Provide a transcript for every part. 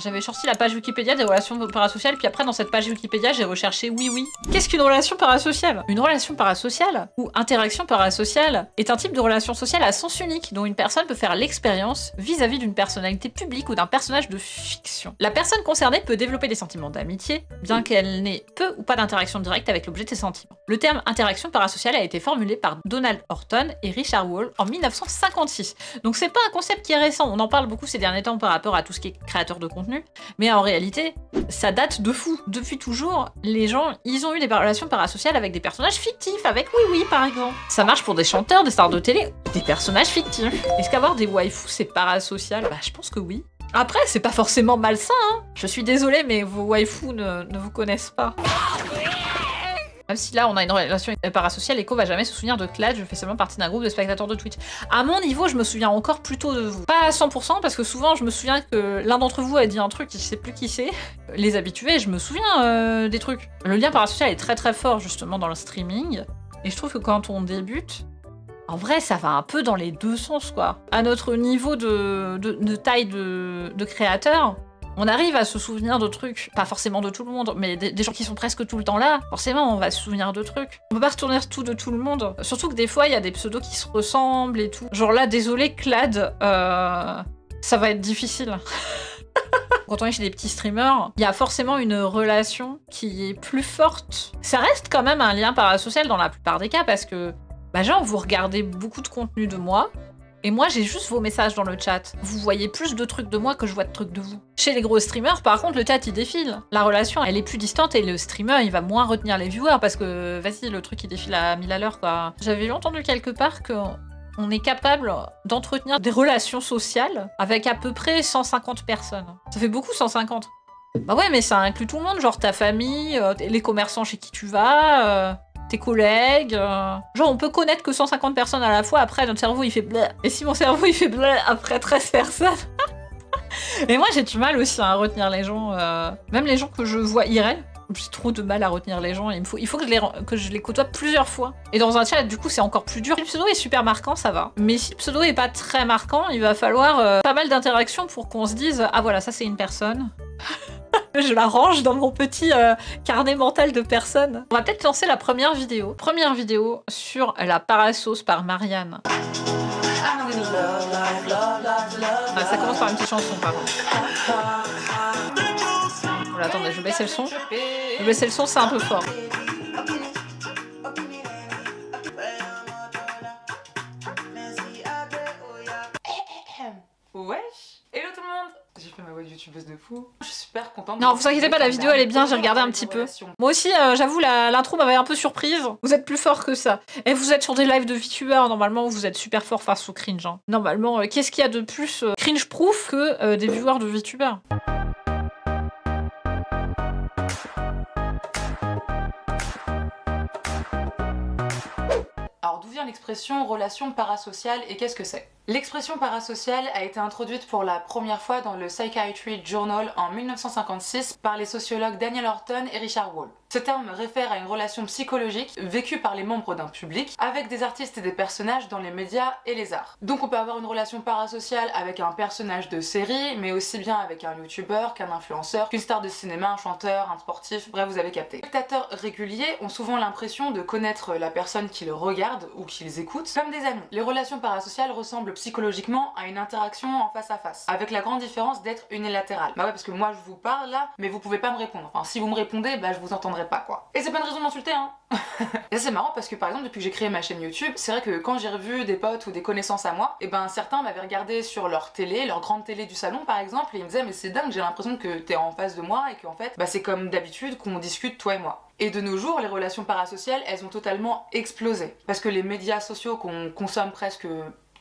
J'avais sorti la page Wikipédia des relations parasociales, puis après dans cette page Wikipédia j'ai recherché oui. Qu'est-ce qu'une relation parasociale? Une relation parasociale, ou interaction parasociale, est un type de relation sociale à sens unique dont une personne peut faire l'expérience vis-à-vis d'une personnalité publique ou d'un personnage de fiction. La personne concernée peut développer des sentiments d'amitié, bien qu'elle n'ait peu ou pas d'interaction directe avec l'objet de ses sentiments. Le terme interaction parasociale a été formulé par Donald Horton et Richard Wall en 1956. Donc c'est pas un concept qui est récent, on en parle beaucoup ces derniers temps par rapport à tout ce qui est créateur de contenu, mais en réalité, ça date de fou. Depuis toujours, les gens, ils ont eu des relations parasociales avec des personnages fictifs, avec Oui par exemple. Ça marche pour des chanteurs, des stars de télé, des personnages fictifs. Est-ce qu'avoir des waifus c'est parasocial? Bah je pense que oui. Après, c'est pas forcément malsain, hein. Je suis désolée, mais vos waifus ne vous connaissent pas. Même si là, on a une relation parasociale, Echo va jamais se souvenir de Clad, je fais seulement partie d'un groupe de spectateurs de Twitch. À mon niveau, je me souviens encore plutôt de vous. Pas à 100%, parce que souvent, je me souviens que l'un d'entre vous a dit un truc, je sais plus qui c'est. Les habitués, je me souviens des trucs. Le lien parasocial est très fort, justement, dans le streaming. Et je trouve que quand on débute, en vrai, ça va un peu dans les deux sens, quoi. À notre niveau de taille de créateur, on arrive à se souvenir de trucs, pas forcément de tout le monde, mais des gens qui sont presque tout le temps là, forcément on va se souvenir de trucs. On peut pas retourner tout de tout le monde. Surtout que des fois il y a des pseudos qui se ressemblent et tout. Genre là, désolé Clad, ça va être difficile. Quand on est chez des petits streamers, il y a forcément une relation qui est plus forte. Ça reste quand même un lien parasocial dans la plupart des cas parce que, bah genre vous regardez beaucoup de contenu de moi, et moi, j'ai juste vos messages dans le chat. Vous voyez plus de trucs de moi que je vois de trucs de vous. Chez les gros streamers, par contre, le chat, il défile. La relation, elle est plus distante et le streamer, il va moins retenir les viewers parce que, vas-y, le truc, il défile à 1000 à l'heure, quoi. J'avais entendu quelque part qu'on est capable d'entretenir des relations sociales avec à peu près 150 personnes. Ça fait beaucoup, 150. Bah ouais, mais ça inclut tout le monde, genre ta famille, les commerçants chez qui tu vas... tes collègues, genre on peut connaître que 150 personnes à la fois, après notre cerveau il fait bleh. Et si mon cerveau il fait bleh après 13 personnes. Et moi j'ai du mal aussi à retenir les gens, même les gens que je vois IRL, j'ai trop de mal à retenir les gens, il faut que je les côtoie plusieurs fois. Et dans un chat du coup c'est encore plus dur. Si le pseudo est super marquant ça va, mais si le pseudo est pas très marquant, il va falloir pas mal d'interactions pour qu'on se dise ah voilà ça c'est une personne. Je la range dans mon petit carnet mental de personnes. On va peut-être lancer la première vidéo. Première vidéo sur la parasauce par Marianne. Ah, ça commence par une petite chanson par contre. Voilà, attendez, je vais baisser le son. Je vais baisser le son, c'est un peu fort. Wesh! Hello tout le monde! J'ai fait ma voix de youtubeuse de fou. Je suis super contente. Non, vous inquiétez pas, la vidéo elle est bien, j'ai regardé un petit peu. Moi aussi, j'avoue, l'intro m'avait un peu surprise. Vous êtes plus fort que ça. Et vous êtes sur des lives de VTubers, normalement vous êtes super fort face au cringe. Hein. Normalement, qu'est-ce qu'il y a de plus cringe-proof que des viewers de VTubers? Alors d'où vient l'expression relation parasociale et qu'est-ce que c'est? L'expression parasociale a été introduite pour la première fois dans le Psychiatry Journal en 1956 par les sociologues Daniel Horton et Richard Wall. Ce terme réfère à une relation psychologique vécue par les membres d'un public avec des artistes et des personnages dans les médias et les arts. Donc on peut avoir une relation parasociale avec un personnage de série, mais aussi bien avec un youtubeur, qu'un influenceur, qu'une star de cinéma, un chanteur, un sportif, bref vous avez capté. Les spectateurs réguliers ont souvent l'impression de connaître la personne qui le regarde ou qui les écoute comme des amis. Les relations parasociales ressemblent psychologiquement à une interaction en face à face, avec la grande différence d'être unilatérale. Bah ouais parce que moi je vous parle là, mais vous pouvez pas me répondre. Enfin si vous me répondez, bah je vous entendrai pas quoi. Et c'est pas une raison de m'insulter hein. Et ça c'est marrant parce que par exemple depuis que j'ai créé ma chaîne YouTube, c'est vrai que quand j'ai revu des potes ou des connaissances à moi, et ben certains m'avaient regardé sur leur télé, leur grande télé du salon par exemple, et ils me disaient mais c'est dingue, j'ai l'impression que t'es en face de moi et qu'en fait bah c'est comme d'habitude qu'on discute toi et moi. Et de nos jours, les relations parasociales, elles ont totalement explosé. Parce que les médias sociaux qu'on consomme presque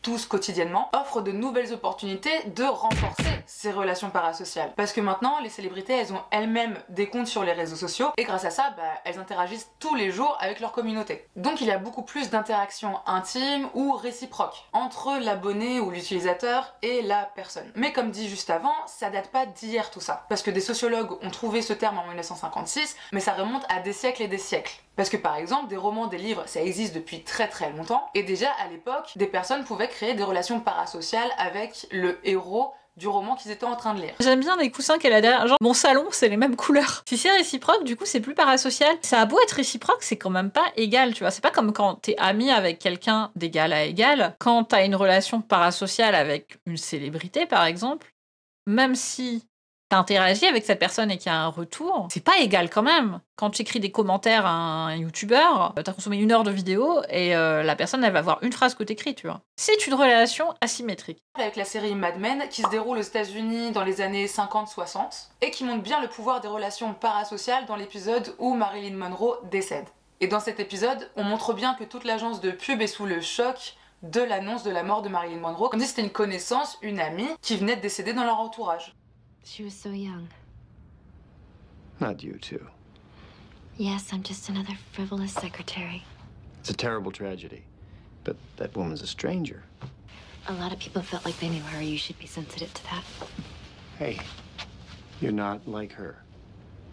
tous quotidiennement, offrent de nouvelles opportunités de renforcer ces relations parasociales. Parce que maintenant, les célébrités, elles ont elles-mêmes des comptes sur les réseaux sociaux, et grâce à ça, bah, elles interagissent tous les jours avec leur communauté. Donc il y a beaucoup plus d'interactions intimes ou réciproques entre l'abonné ou l'utilisateur et la personne. Mais comme dit juste avant, ça date pas d'hier tout ça. Parce que des sociologues ont trouvé ce terme en 1956, mais ça remonte à des siècles et des siècles. Parce que par exemple, des romans, des livres, ça existe depuis très longtemps, et déjà à l'époque, des personnes pouvaient créer des relations parasociales avec le héros du roman qu'ils étaient en train de lire. J'aime bien les coussins qu'elle a derrière. Genre, mon salon, c'est les mêmes couleurs. Si c'est réciproque, du coup, c'est plus parasocial. Ça a beau être réciproque, c'est quand même pas égal, tu vois. C'est pas comme quand t'es ami avec quelqu'un d'égal à égal. Quand t'as une relation parasociale avec une célébrité, par exemple, même si t'as interagi avec cette personne et qu'il y a un retour, c'est pas égal quand même. Quand tu écris des commentaires à un youtubeur, t'as consommé 1 heure de vidéo et la personne, elle va voir une phrase que t'écris, tu vois. C'est une relation asymétrique. Avec la série Mad Men, qui se déroule aux États-Unis dans les années 50-60, et qui montre bien le pouvoir des relations parasociales dans l'épisode où Marilyn Monroe décède. Et dans cet épisode, on montre bien que toute l'agence de pub est sous le choc de l'annonce de la mort de Marilyn Monroe, comme si c'était une connaissance, une amie, qui venait de décéder dans leur entourage. She was so young. Not you too. Yes, I'm just another frivolous secretary. It's a terrible tragedy. But that woman's a stranger. A lot of people felt like they knew her. You should be sensitive to that. Hey, you're not like her.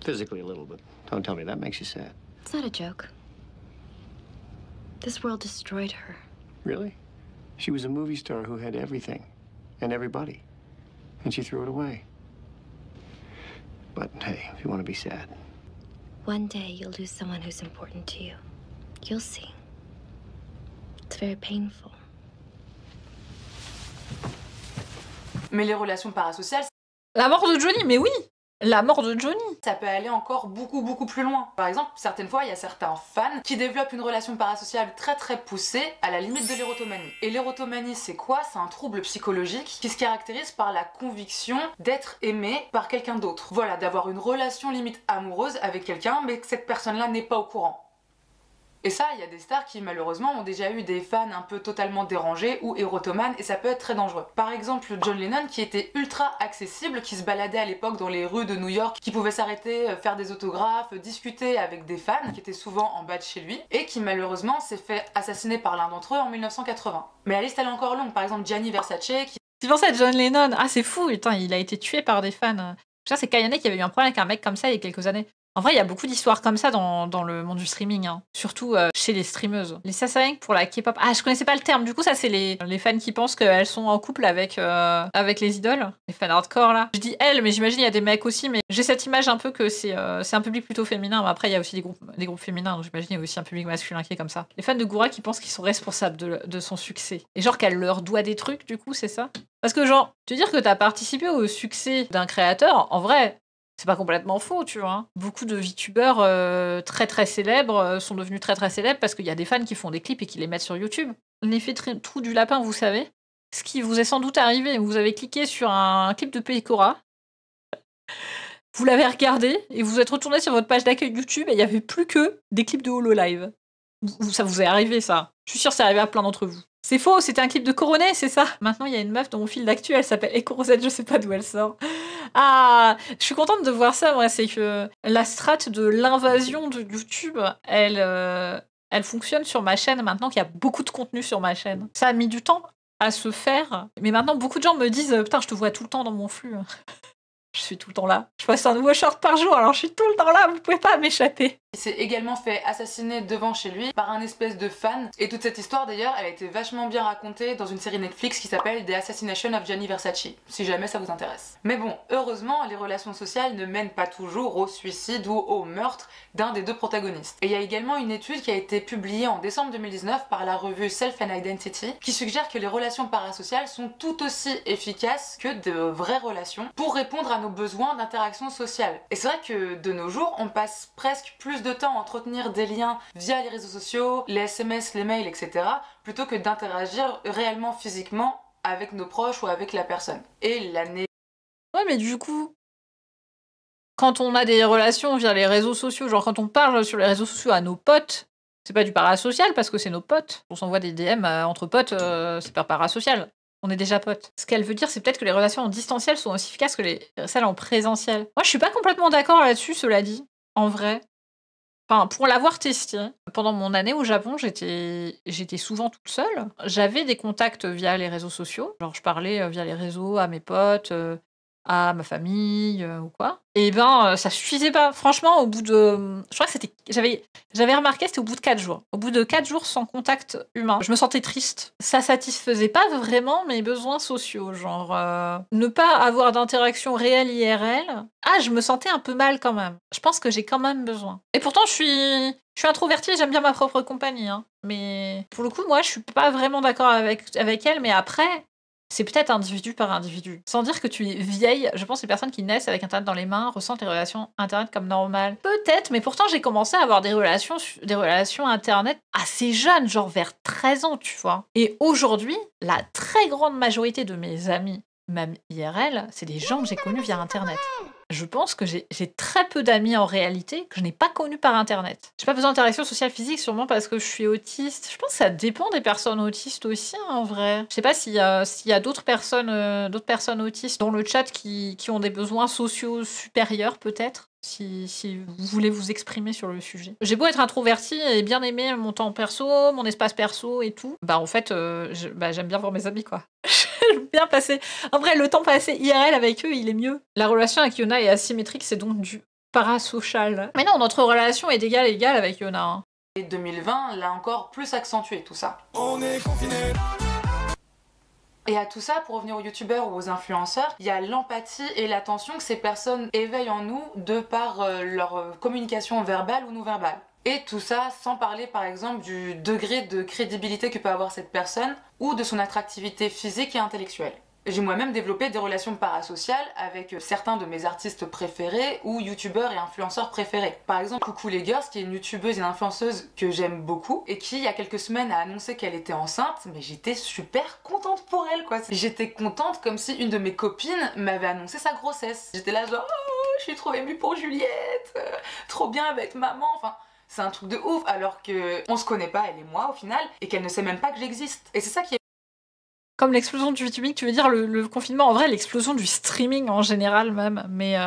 Physically a little, but don't tell me that makes you sad. It's not a joke. This world destroyed her. Really? She was a movie star who had everything and everybody. And she threw it away. But hey, if you want to be sad. One day you'll lose someone who's important to you. You'll see. It's very painful. Mais les relations parasociales, La mort de Johnny, mais oui! La mort de Johnny! ça peut aller encore beaucoup plus loin. Par exemple, certaines fois, il y a certains fans qui développent une relation parasociale très poussée, à la limite de l'érotomanie. Et l'érotomanie, c'est quoi? C'est un trouble psychologique qui se caractérise par la conviction d'être aimé par quelqu'un d'autre. Voilà, d'avoir une relation limite amoureuse avec quelqu'un, mais que cette personne-là n'est pas au courant. Et ça, il y a des stars qui malheureusement ont déjà eu des fans un peu totalement dérangés ou érotomanes et ça peut être très dangereux. Par exemple, John Lennon qui était ultra accessible, qui se baladait à l'époque dans les rues de New York, qui pouvait s'arrêter, faire des autographes, discuter avec des fans qui étaient souvent en bas de chez lui et qui malheureusement s'est fait assassiner par l'un d'entre eux en 1980. Mais la liste elle est encore longue, par exemple Gianni Versace qui... Tu penses à John Lennon? Ah, c'est fou, putain, il a été tué par des fans. Ça, c'est Kayane qui avait eu un problème avec un mec comme ça il y a quelques années. En vrai, il y a beaucoup d'histoires comme ça dans le monde du streaming, hein. Surtout chez les streameuses. Les sasaeng pour la K-pop. Ah, je connaissais pas le terme. Du coup, ça, c'est les fans qui pensent qu'elles sont en couple avec les idoles. Les fans hardcore, là. Je dis elles, mais j'imagine il y a des mecs aussi. Mais j'ai cette image un peu que c'est un public plutôt féminin. Mais après, il y a aussi des groupes féminins. Donc j'imagine il y a aussi un public masculin qui est comme ça. Les fans de Gura qui pensent qu'ils sont responsables de son succès. Et genre qu'elle leur doit des trucs, du coup, c'est ça? Parce que genre, te dire que t'as participé au succès d'un créateur, en vrai... C'est pas complètement faux, tu vois. Beaucoup de VTubers très célèbres sont devenus très célèbres parce qu'il y a des fans qui font des clips et qui les mettent sur YouTube. L'effet trou du lapin, vous savez. Ce qui vous est sans doute arrivé, vous avez cliqué sur un clip de Pekora, vous l'avez regardé et vous êtes retourné sur votre page d'accueil YouTube et il n'y avait plus que des clips de Hololive. Ça vous est arrivé, ça. Je suis sûre que c'est arrivé à plein d'entre vous. C'est faux, c'était un clip de Coronet, c'est ça. Maintenant, il y a une meuf dans mon fil d'actu, elle s'appelle Ecorosette, je sais pas d'où elle sort. Ah, je suis contente de voir ça, moi, c'est que la strate de l'invasion de YouTube, elle fonctionne sur ma chaîne maintenant qu'il y a beaucoup de contenu sur ma chaîne. Ça a mis du temps à se faire, mais maintenant, beaucoup de gens me disent « Putain, je te vois tout le temps dans mon flux. » Je suis tout le temps là. Je passe un nouveau short par jour, alors je suis tout le temps là, vous pouvez pas m'échapper. Il s'est également fait assassiner devant chez lui par un espèce de fan. Et toute cette histoire d'ailleurs, elle a été vachement bien racontée dans une série Netflix qui s'appelle The Assassination of Gianni Versace, si jamais ça vous intéresse. Mais bon, heureusement, les relations sociales ne mènent pas toujours au suicide ou au meurtre d'un des deux protagonistes. Et il y a également une étude qui a été publiée en décembre 2019 par la revue Self and Identity qui suggère que les relations parasociales sont tout aussi efficaces que de vraies relations pour répondre à nos besoins d'interaction sociale. Et c'est vrai que de nos jours, on passe presque plus de temps à entretenir des liens via les réseaux sociaux, les SMS, les mails, etc. plutôt que d'interagir réellement physiquement avec nos proches ou avec la personne. Et l'année... Ouais, mais du coup, quand on a des relations via les réseaux sociaux, genre quand on parle sur les réseaux sociaux à nos potes, c'est pas du parasocial parce que c'est nos potes. On s'envoie des DM entre potes, c'est pas parasocial. On est déjà potes. Ce qu'elle veut dire, c'est peut-être que les relations en distanciel sont aussi efficaces que celles en présentiel. Moi, je suis pas complètement d'accord là-dessus, cela dit. En vrai. Enfin, pour l'avoir testé, pendant mon année au Japon, j'étais souvent toute seule. J'avais des contacts via les réseaux sociaux. Genre, je parlais via les réseaux à mes potes, à ma famille ou quoi. Et ben, ça suffisait pas. Franchement, au bout de... Je crois que c'était... J'avais remarqué, c'était au bout de 4 jours. Au bout de 4 jours sans contact humain, je me sentais triste. Ça satisfaisait pas vraiment mes besoins sociaux. Genre, ne pas avoir d'interaction réelle IRL. Ah, je me sentais un peu mal quand même. Je pense que j'ai quand même besoin. Et pourtant, je suis introvertie et j'aime bien ma propre compagnie. Hein. Mais pour le coup, moi, je suis pas vraiment d'accord avec elle. Mais après... C'est peut-être individu par individu. Sans dire que tu es vieille, je pense que les personnes qui naissent avec Internet dans les mains ressentent les relations Internet comme normales. Peut-être, mais pourtant j'ai commencé à avoir des relations Internet assez jeunes, genre vers 13 ans, tu vois. Et aujourd'hui, la très grande majorité de mes amis, même IRL, c'est des gens que j'ai connus via Internet. Je pense que j'ai très peu d'amis en réalité que je n'ai pas connus par Internet. J'ai pas besoin d'interaction sociale physique, sûrement parce que je suis autiste. Je pense que ça dépend des personnes autistes aussi, hein, en vrai. Je sais pas s'il y a d'autres personnes autistes dans le chat qui ont des besoins sociaux supérieurs, peut-être. Si vous voulez vous exprimer sur le sujet. J'ai beau être introvertie et bien aimer mon temps perso, mon espace perso et tout. Bah en fait, j'aime bien voir mes amis, quoi. J'aime bien passer... En vrai, le temps passé IRL avec eux, il est mieux. La relation avec Yona est asymétrique, c'est donc du parasocial. Mais non, notre relation est d'égal à égal avec Yona. Hein. Et 2020 l'a encore plus accentué, tout ça. On est confinés. Et à tout ça, pour revenir aux youtubeurs ou aux influenceurs, il y a l'empathie et l'attention que ces personnes éveillent en nous de par leur communication verbale ou non verbale. Et tout ça sans parler par exemple du degré de crédibilité que peut avoir cette personne ou de son attractivité physique et intellectuelle. J'ai moi-même développé des relations parasociales avec certains de mes artistes préférés ou youtubeurs et influenceurs préférés. Par exemple, Coucou les Girls, qui est une youtubeuse et une influenceuse que j'aime beaucoup et qui, il y a quelques semaines, a annoncé qu'elle était enceinte, mais j'étais super contente pour elle, quoi. J'étais contente comme si une de mes copines m'avait annoncé sa grossesse. J'étais là genre, oh, je suis trop émue pour Juliette, trop bien avec maman, enfin... C'est un truc de ouf, alors que on se connaît pas, elle et moi, au final, et qu'elle ne sait même pas que j'existe. Et c'est ça qui est... Comme l'explosion du YouTubing, tu veux dire le confinement, en vrai, l'explosion du streaming en général même, mais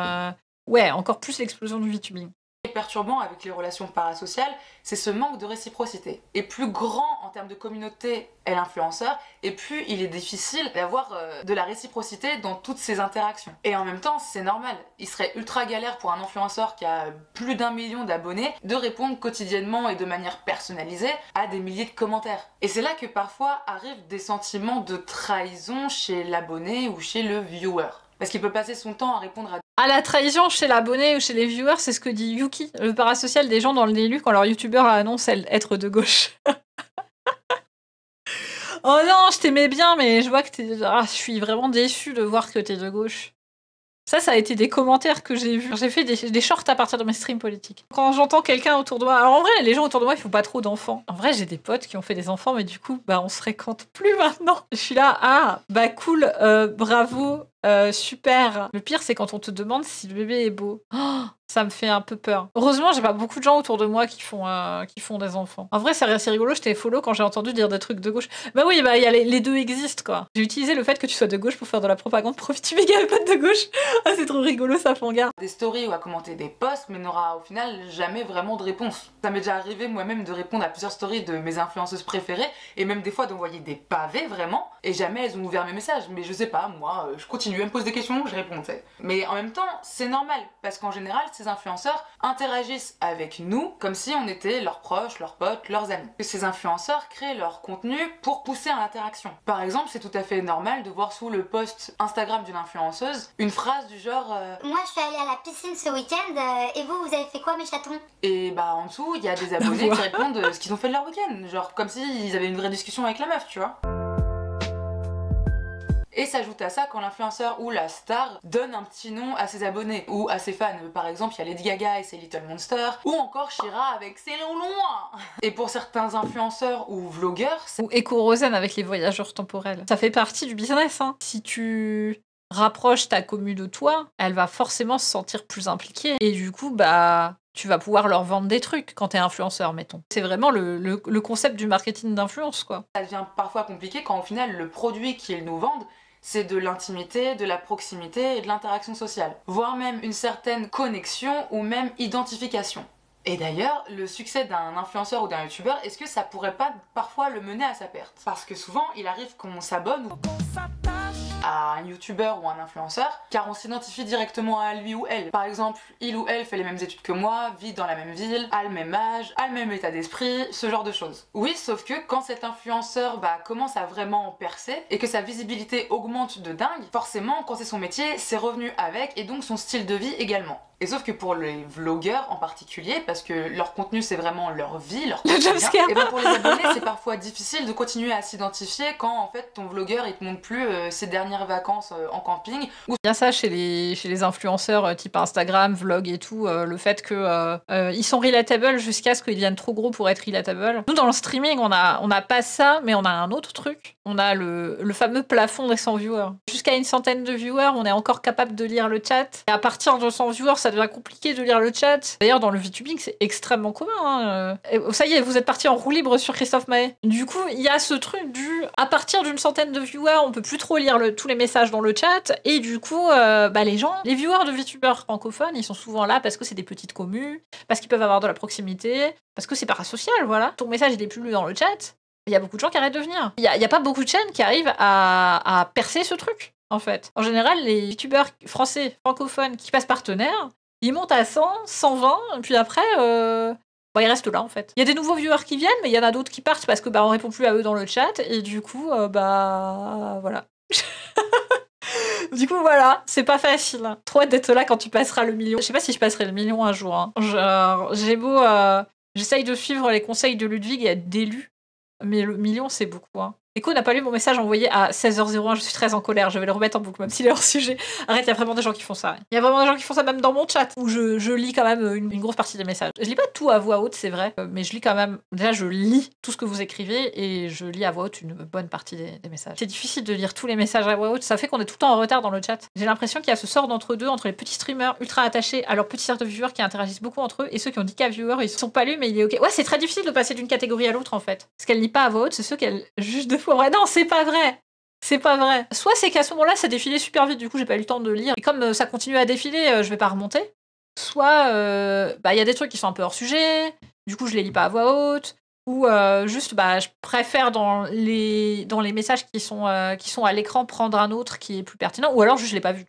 ouais, encore plus l'explosion du YouTubing. Perturbant avec les relations parasociales, c'est ce manque de réciprocité. Et plus grand en termes de communauté est l'influenceur, et plus il est difficile d'avoir de la réciprocité dans toutes ces interactions. Et en même temps, c'est normal. Il serait ultra galère pour un influenceur qui a plus d'1 million d'abonnés de répondre quotidiennement et de manière personnalisée à des milliers de commentaires. Et c'est là que parfois arrivent des sentiments de trahison chez l'abonné ou chez le viewer. Parce qu'il peut passer son temps à répondre à la trahison chez l'abonné ou chez les viewers, c'est ce que dit Yuki, le parasocial des gens dans le délu quand leur youtubeur annonce être de gauche. Oh non, je t'aimais bien, mais je vois que t'es... Ah, je suis vraiment déçue de voir que t'es de gauche. Ça a été des commentaires que j'ai vus. J'ai fait des shorts à partir de mes streams politiques. Quand j'entends quelqu'un autour de moi... Alors en vrai, les gens autour de moi, ils font pas trop d'enfants. En vrai, j'ai des potes qui ont fait des enfants, mais du coup, on se fréquente plus maintenant. Je suis là, cool, bravo, super. Le pire, c'est quand on te demande si le bébé est beau. Oh, ça me fait un peu peur. Heureusement, j'ai pas beaucoup de gens autour de moi qui font des enfants. En vrai, c'est rigolo, j'étais follow quand j'ai entendu dire des trucs de gauche. Bah oui, y a les deux existent, quoi. J'ai utilisé le fait que tu sois de gauche pour faire de la propagande pro-YouTubing pas de gauche. Ah, c'est trop rigolo, ça fangard. Des stories ou à commenter des posts, mais n'aura au final jamais vraiment de réponse. Ça m'est déjà arrivé moi-même de répondre à plusieurs stories de mes influenceuses préférées, et même des fois d'envoyer des pavés, vraiment, et jamais elles ont ouvert mes messages. Mais je sais pas, moi, je continue, elles me posent des questions, je réponds, t'sais. Mais en même temps, c'est normal, parce qu'en général, ces influenceurs interagissent avec nous comme si on était leurs proches, leurs potes, leurs amis. Et ces influenceurs créent leur contenu pour pousser à l'interaction. Par exemple, c'est tout à fait normal de voir sous le post Instagram d'une influenceuse une phrase du genre moi je suis allée à la piscine ce week-end, et vous avez fait quoi mes chatons? Et en dessous, il y a des abonnés qui répondent ce qu'ils ont fait de leur week-end, genre comme s'ils avaient une vraie discussion avec la meuf, tu vois. Et s'ajoute à ça quand l'influenceur ou la star donne un petit nom à ses abonnés ou à ses fans. Par exemple, il y a Lady Gaga et ses Little Monsters, ou encore Shira avec ses longs. Et pour certains influenceurs ou vlogueurs, ou Echo Rosen avec les voyageurs temporels. Ça fait partie du business, hein. Si tu rapproches ta commu de toi, elle va forcément se sentir plus impliquée. Et du coup, tu vas pouvoir leur vendre des trucs quand t'es influenceur, mettons. C'est vraiment le concept du marketing d'influence, quoi. Ça devient parfois compliqué quand au final le produit qu'ils nous vendent, c'est de l'intimité, de la proximité et de l'interaction sociale. Voire même une certaine connexion ou même identification. Et d'ailleurs, le succès d'un influenceur ou d'un youtubeur, est-ce que ça pourrait pas parfois le mener à sa perte? Parce que souvent, il arrive qu'on s'abonne ou qu'on s'attache à un youtubeur ou un influenceur car on s'identifie directement à lui ou elle. Par exemple, il ou elle fait les mêmes études que moi, vit dans la même ville, a le même âge, a le même état d'esprit, ce genre de choses. Oui, sauf que quand cet influenceur commence à vraiment percer et que sa visibilité augmente de dingue, forcément quand c'est son métier, ses revenus avec et donc son style de vie également. Et sauf que pour les vlogueurs en particulier, parce que leur contenu c'est vraiment leur vie, leur quotidien, et pour les abonnés c'est parfois difficile de continuer à s'identifier quand en fait ton vlogueur il te montre plus ses dernières vacances en camping. Bien ça chez les influenceurs type Instagram, vlog et tout, le fait que ils sont relatable jusqu'à ce qu'ils deviennent trop gros pour être relatable. Nous dans le streaming on a pas ça, mais on a un autre truc. On a le fameux plafond des 100 viewers. Jusqu'à une centaine de viewers, on est encore capable de lire le chat. Et à partir de 100 viewers, ça devient compliqué de lire le chat. D'ailleurs, dans le VTubing, c'est extrêmement commun. Hein. Ça y est, vous êtes parti en roue libre sur Christophe Maé. Du coup, il y a ce truc à partir d'une centaine de viewers, on peut plus trop lire tous les messages dans le chat. Et du coup, les viewers de VTubers francophones, ils sont souvent là parce que c'est des petites communes, parce qu'ils peuvent avoir de la proximité, parce que c'est parasocial, voilà. Ton message, il est plus lu dans le chat. Il y a beaucoup de gens qui arrêtent de venir. Il y a pas beaucoup de chaînes qui arrivent à percer ce truc, en fait. En général, les youtubeurs français, francophones, qui passent partenaires, ils montent à 100, 120, et puis après, ils restent là, en fait. Il y a des nouveaux viewers qui viennent, mais il y en a d'autres qui partent parce que on répond plus à eux dans le chat, et du coup, voilà. Du coup, voilà, c'est pas facile. Trop hâte d'être là quand tu passeras le million. Je sais pas si je passerai le million un jour. Hein. Genre, j'ai beau... j'essaye de suivre les conseils de Ludwig et être d'élu. Mais le million, c'est beaucoup. Hein. Echo n'a pas lu mon message envoyé à 16h01. Je suis très en colère. Je vais le remettre en boucle, même s'il est hors sujet. Arrête, il y a vraiment des gens qui font ça. Il y a vraiment des gens qui font ça, même dans mon chat, où je lis quand même une grosse partie des messages. Je lis pas tout à voix haute, c'est vrai, mais je lis quand même... Déjà, je lis tout ce que vous écrivez et je lis à voix haute une bonne partie des messages. C'est difficile de lire tous les messages à voix haute. Ça fait qu'on est tout le temps en retard dans le chat. J'ai l'impression qu'il y a ce sort d'entre-deux, entre les petits streamers ultra attachés à leur petit cercle de viewers qui interagissent beaucoup entre eux et ceux qui ont 10K viewers, ils sont pas lus, mais il est ok. Ouais, c'est très difficile de passer d'une catégorie à l'autre, en fait. Ce qu'elle lit pas à voix haute, c'est ceux qu'elle juge de fois. Ouais, non, c'est pas vrai. C'est pas vrai. Soit c'est qu'à ce moment-là, ça défilait super vite, du coup, j'ai pas eu le temps de lire. Et comme ça continue à défiler, je vais pas remonter. Soit, y a des trucs qui sont un peu hors sujet, du coup, je les lis pas à voix haute. Ou juste, je préfère dans les messages qui sont à l'écran prendre un autre qui est plus pertinent. Ou alors, juste, je l'ai pas vu.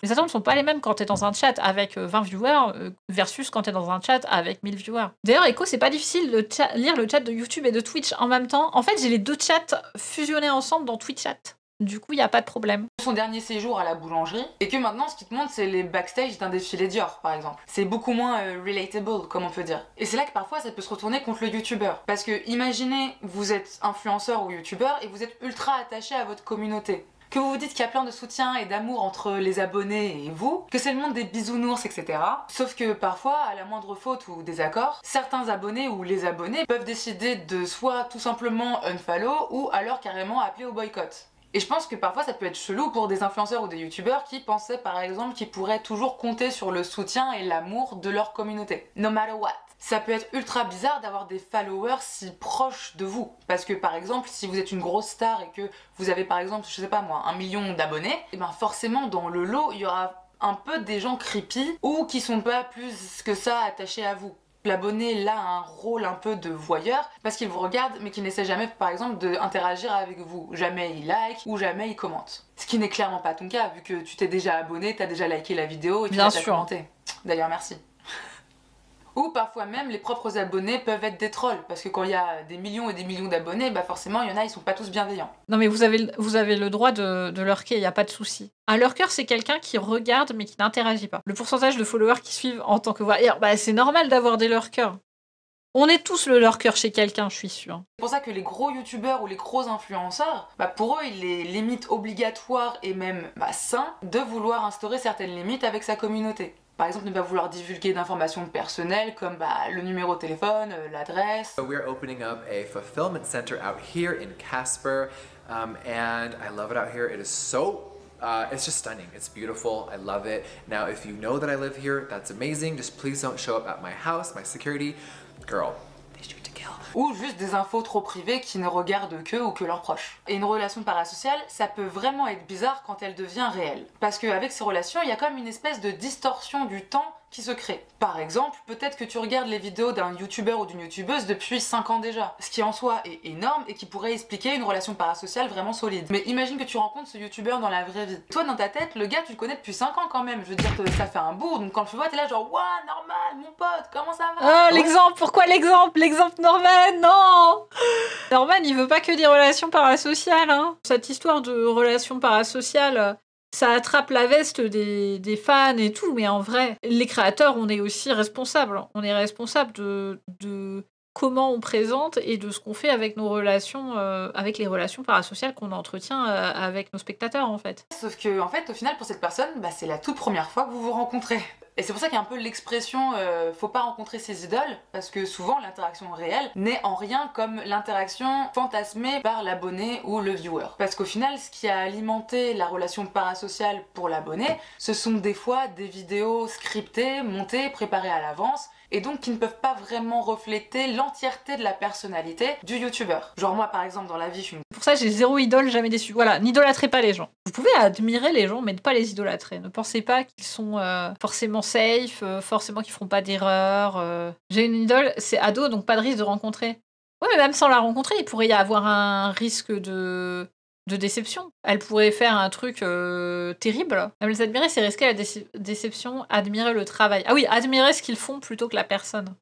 Les attentes ne sont pas les mêmes quand t'es dans un chat avec 20 viewers versus quand t'es dans un chat avec 1000 viewers. D'ailleurs, Echo, c'est pas difficile de lire le chat de YouTube et de Twitch en même temps. En fait, j'ai les deux chats fusionnés ensemble dans Twitch Chat. Du coup, il n'y a pas de problème. Son dernier séjour à la boulangerie, et que maintenant, ce qui te montre, c'est les backstage d'un défilé Dior, par exemple. C'est beaucoup moins relatable, comme on peut dire. Et c'est là que parfois, ça peut se retourner contre le youtubeur. Parce que, imaginez, vous êtes influenceur ou youtubeur, et vous êtes ultra attaché à votre communauté. Que vous vous dites qu'il y a plein de soutien et d'amour entre les abonnés et vous, que c'est le monde des bisounours, etc. Sauf que parfois, à la moindre faute ou désaccord, certains abonnés ou les abonnés peuvent décider de soit tout simplement unfollow, ou alors carrément appeler au boycott. Et je pense que parfois ça peut être chelou pour des influenceurs ou des youtubeurs qui pensaient par exemple qu'ils pourraient toujours compter sur le soutien et l'amour de leur communauté. No matter what. Ça peut être ultra bizarre d'avoir des followers si proches de vous. Parce que par exemple, si vous êtes une grosse star et que vous avez par exemple, je sais pas moi, 1 million d'abonnés, et ben forcément dans le lot, il y aura un peu des gens creepy ou qui sont pas plus que ça attachés à vous. L'abonné là a un rôle un peu de voyeur parce qu'il vous regarde mais qu'il n'essaie jamais par exemple d'interagir avec vous. Jamais il like ou jamais il commente. Ce qui n'est clairement pas ton cas vu que tu t'es déjà abonné, t'as déjà liké la vidéo et tu l'as commenté. D'ailleurs merci. Ou parfois même les propres abonnés peuvent être des trolls parce que quand il y a des millions et des millions d'abonnés, forcément il y en a, ils sont pas tous bienveillants. Non mais vous avez le droit de lurker, il y a pas de souci. Un lurker c'est quelqu'un qui regarde mais qui n'interagit pas. Le pourcentage de followers qui suivent en tant que voyeur, c'est normal d'avoir des lurkers. On est tous le lurker chez quelqu'un, je suis sûre. C'est pour ça que les gros youtubeurs ou les gros influenceurs, pour eux il est limite obligatoire et même sain de vouloir instaurer certaines limites avec sa communauté. Par exemple, ne pas vouloir divulguer d'informations personnelles comme le numéro de téléphone, l'adresse. We're opening up a fulfillment center out here in Casper, and I love it out here. It is so, it's just stunning. It's beautiful. I love it. Now, if you know that I live here, that's amazing. Just please don't show up at my house, my security. Girl, they shoot to ou juste des infos trop privées qui ne regardent qu'eux ou que leurs proches. Et une relation parasociale, ça peut vraiment être bizarre quand elle devient réelle. Parce qu'avec ces relations, il y a comme une espèce de distorsion du temps qui se crée. Par exemple, peut-être que tu regardes les vidéos d'un youtubeur ou d'une youtubeuse depuis 5 ans déjà, ce qui en soi est énorme et qui pourrait expliquer une relation parasociale vraiment solide. Mais imagine que tu rencontres ce youtubeur dans la vraie vie. Toi, dans ta tête, le gars, tu le connais depuis 5 ans quand même. Je veux dire, ça fait un bout, donc quand tu le vois, t'es là genre, ouah, Norman, mon pote, comment ça va? Oh, l'exemple, pourquoi l'exemple? L'exemple Norman, non! Norman, il veut pas que des relations parasociales, hein. Cette histoire de relations parasociales, ça attrape la veste des fans et tout, mais en vrai, les créateurs, on est aussi responsables. On est responsables de comment on présente et de ce qu'on fait avec nos relations, avec les relations parasociales qu'on entretient avec nos spectateurs, en fait. Sauf que, en fait, au final, pour cette personne, bah, c'est la toute première fois que vous vous rencontrez. Et c'est pour ça qu'il y a un peu l'expression faut pas rencontrer ses idoles, parce que souvent l'interaction réelle n'est en rien comme l'interaction fantasmée par l'abonné ou le viewer. Parce qu'au final, ce qui a alimenté la relation parasociale pour l'abonné, ce sont des fois des vidéos scriptées, montées, préparées à l'avance, et donc qui ne peuvent pas vraiment refléter l'entièreté de la personnalité du youtubeur. Genre moi par exemple dans la vie je suis une... Pour ça j'ai zéro idole, jamais déçu. Voilà, n'idolâtrez pas les gens. Vous pouvez admirer les gens mais ne pas les idolâtrer. Ne pensez pas qu'ils sont forcément safe, forcément qu'ils feront pas d'erreurs. J'ai une idole, c'est ado donc pas de risque de rencontrer. Ouais mais même sans la rencontrer il pourrait y avoir un risque de déception. Elle pourrait faire un truc terrible. Même les admirer, c'est risquer la déception, admirer le travail. Ah oui, admirer ce qu'ils font plutôt que la personne.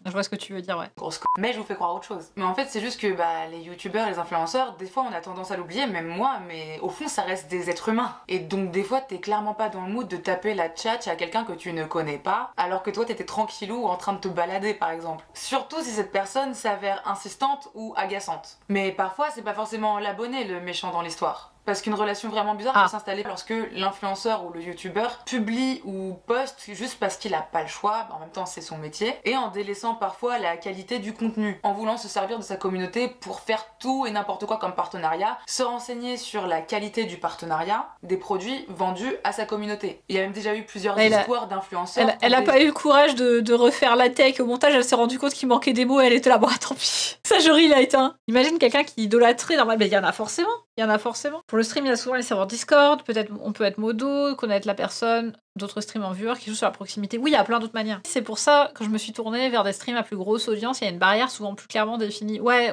Je vois ce que tu veux dire, ouais. Grosse mais je vous fais croire autre chose. Mais en fait, c'est juste que bah, les youtubeurs, les influenceurs, des fois on a tendance à l'oublier, même moi, mais au fond, ça reste des êtres humains. Et donc, des fois, t'es clairement pas dans le mood de taper la tchatch à quelqu'un que tu ne connais pas, alors que toi, t'étais tranquillou en train de te balader, par exemple. Surtout si cette personne s'avère insistante ou agaçante. Mais parfois, c'est pas forcément l'abonné le méchant dans l'histoire. Parce qu'une relation vraiment bizarre peut s'installer lorsque l'influenceur ou le youtubeur publie ou poste juste parce qu'il a pas le choix, en même temps c'est son métier, et en délaissant parfois la qualité du contenu, en voulant se servir de sa communauté pour faire tout et n'importe quoi comme partenariat, se renseigner sur la qualité du partenariat, des produits vendus à sa communauté. Il y a même déjà eu plusieurs histoires d'influenceurs. Elle a pas eu le courage de refaire la tech au montage, elle s'est rendue compte qu'il manquait des mots, elle était là, bon tant pis. Ça je ris là, hein. Imagine quelqu'un qui idolâtrait, normal, mais il y en a forcément. Il y en a forcément. Pour le stream, il y a souvent les serveurs Discord, peut-être on peut être modo, connaître la personne, d'autres streams en viewers qui jouent sur la proximité. Oui, il y a plein d'autres manières. C'est pour ça que je me suis tournée vers des streams à plus grosse audience, il y a une barrière souvent plus clairement définie. Ouais.